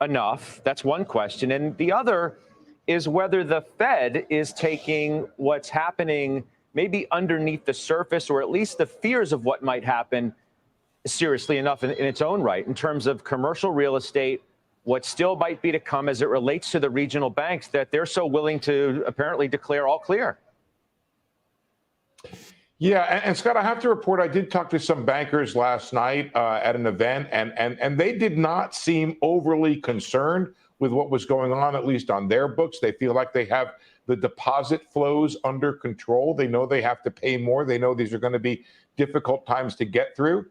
enough. That's one question. And the other is whether the Fed is taking what's happening maybe underneath the surface, or at least the fears of what might happen, seriously enough in its own right, in terms of commercial real estate, what still might be to come as it relates to the regional banks that they're so willing to apparently declare all clear. Yeah, and Scott, I have to report, I did talk to some bankers last night at an event, and they did not seem overly concerned with what was going on, at least on their books. They feel like they have the deposit flows under control. They know they have to pay more. They know these are going to be difficult times to get through.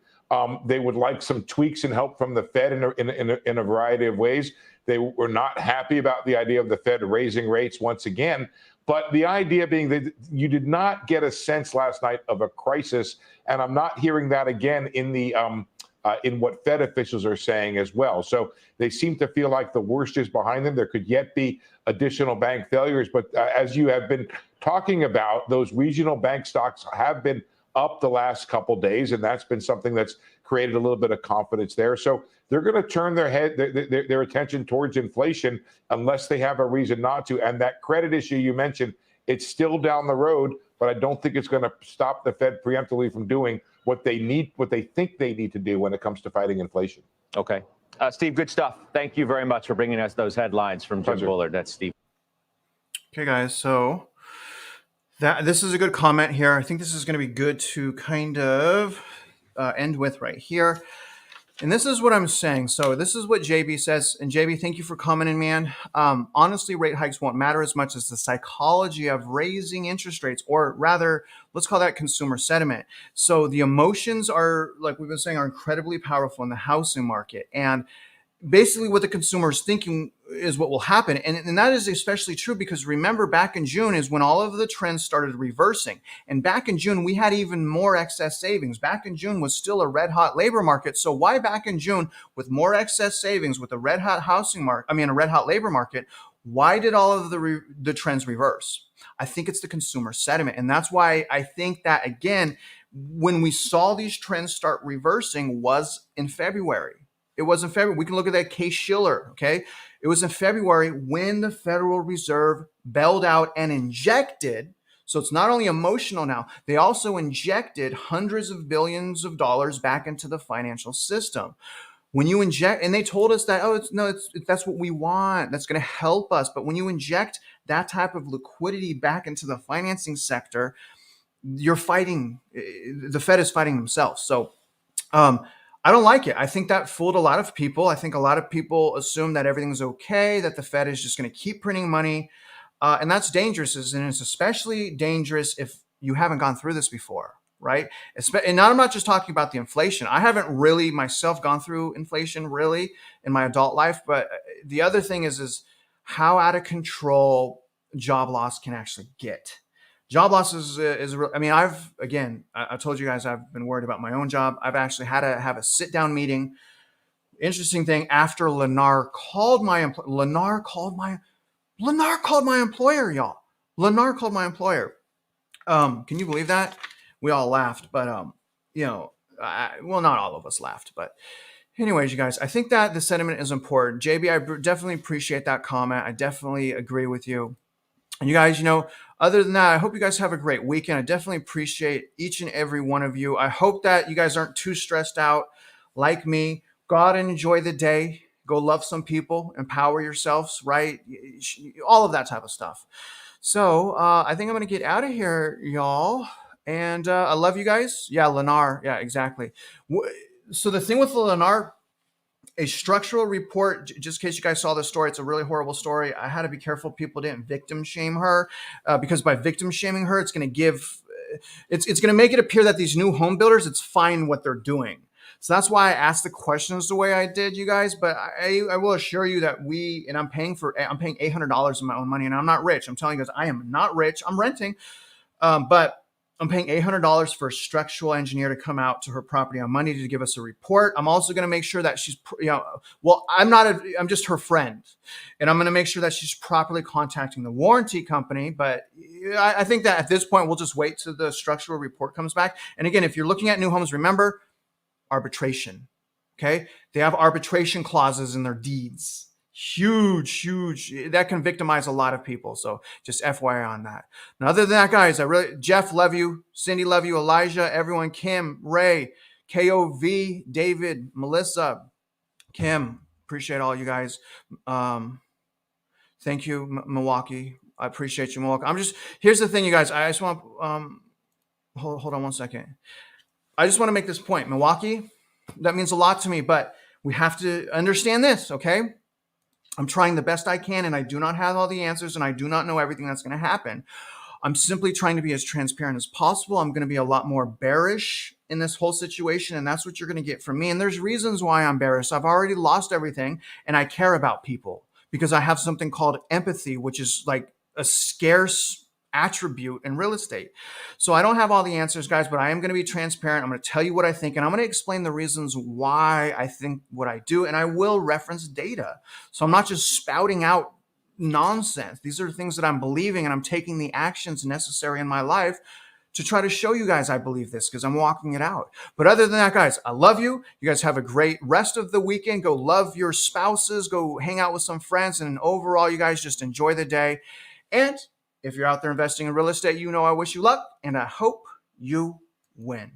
They would like some tweaks and help from the Fed in a variety of ways. They were not happy about the idea of the Fed raising rates once again. But the idea being that you did not get a sense last night of a crisis, and I'm not hearing that again in what Fed officials are saying as well. So they seem to feel like the worst is behind them. There could yet be additional bank failures, but as you have been talking about, those regional bank stocks have been up the last couple days, and that's been something that's created a little bit of confidence there. So they're going to turn their attention towards inflation unless they have a reason not to. And that credit issue you mentioned, it's still down the road, but I don't think it's going to stop the Fed preemptively from doing what they think they need to do when it comes to fighting inflation. Okay. Steve, good stuff. Thank you very much for bringing us those headlines from Jim Bullard. That's Steve. Okay, guys. So this is a good comment here. I think this is going to be good to kind of end with right here. And this is what I'm saying. So this is what JB says. And JB, thank you for commenting, man. Honestly, rate hikes won't matter as much as the psychology of raising interest rates, or rather, let's call that consumer sentiment. So the emotions are, like we've been saying, are incredibly powerful in the housing market. And basically what the consumer is thinking is what will happen. And that is especially true because remember, back in June is when all of the trends started reversing. And back in June, we had even more excess savings. Back in June was still a red hot labor market. So why back in June, with more excess savings, with a red hot a red hot labor market, why did all of the trends reverse? I think it's the consumer sentiment. And that's why I think that, again, when we saw these trends start reversing was in February. It was in February. We can look at that Case-Shiller, okay? It was in February when the Federal Reserve bailed out and injected. So it's not only emotional now, they also injected hundreds of billions of dollars back into the financial system. When you inject, and they told us that, that's what we want. That's going to help us. But when you inject that type of liquidity back into the financing sector, you're fighting, the Fed is fighting themselves. So, I don't like it. I think that fooled a lot of people. I think a lot of people assume that everything's okay, that the Fed is just going to keep printing money. And that's dangerous. And it's especially dangerous if you haven't gone through this before, right? And now I'm not just talking about the inflation. I haven't really myself gone through inflation really in my adult life. But the other thing is how out of control job loss can actually get. Job loss is I mean, I told you guys I've been worried about my own job. I've actually had to have a sit down meeting. Interesting thing, after Lennar called my employer, Lennar called my employer, y'all. Lennar called my employer. Can you believe that? We all laughed, but well, not all of us laughed, but anyways, you guys, I think that the sentiment is important. JB, I definitely appreciate that comment. I definitely agree with you. And you guys, other than that, I hope you guys have a great weekend. I definitely appreciate each and every one of you. I hope that you guys aren't too stressed out like me. Go out and enjoy the day. Go love some people. Empower yourselves, right? All of that type of stuff. So I think I'm going to get out of here, y'all. And I love you guys. Yeah, Lennar. Yeah, exactly. So the thing with Lennar, a structural report, just in case you guys saw the story, it's a really horrible story. I had to be careful people didn't victim shame her because by victim shaming her, it's going to make it appear that these new home builders, it's fine what they're doing. So that's why I asked the questions the way I did, you guys. But I will assure you that I'm paying $800 of my own money, and I'm not rich. I'm telling you guys, I am not rich. I'm renting. But I'm paying $800 for a structural engineer to come out to her property on Monday to give us a report. I'm also going to make sure that she's, I'm just her friend. And I'm going to make sure that she's properly contacting the warranty company. But I think that at this point, we'll just wait till the structural report comes back. And again, if you're looking at new homes, remember arbitration. Okay. They have arbitration clauses in their deeds. Huge. That can victimize a lot of people. So just FYI on that. Now, other than that, guys, Jeff, love you. Cindy, love you. Elijah, everyone, Kim, Ray, KOV, David, Melissa, Kim, appreciate all you guys. Thank you, Milwaukee. I appreciate you, Milwaukee. Here's the thing, you guys. I just want, hold on one second. I just want to make this point. Milwaukee, that means a lot to me, but we have to understand this, okay? I'm trying the best I can, and I do not have all the answers, and I do not know everything that's going to happen. I'm simply trying to be as transparent as possible. I'm going to be a lot more bearish in this whole situation, and that's what you're going to get from me. And there's reasons why I'm bearish. I've already lost everything, and I care about people because I have something called empathy, which is like a scarce attribute in real estate. So I don't have all the answers, guys, but I am going to be transparent. I'm going to tell you what I think, and I'm going to explain the reasons why I think what I do, and I will reference data. So I'm not just spouting out nonsense. These are things that I'm believing, and I'm taking the actions necessary in my life to try to show you guys I believe this because I'm walking it out. But other than that, guys, I love you. You guys have a great rest of the weekend. Go love your spouses. Go hang out with some friends. And overall, you guys just enjoy the day. And if you're out there investing in real estate, I wish you luck, and I hope you win.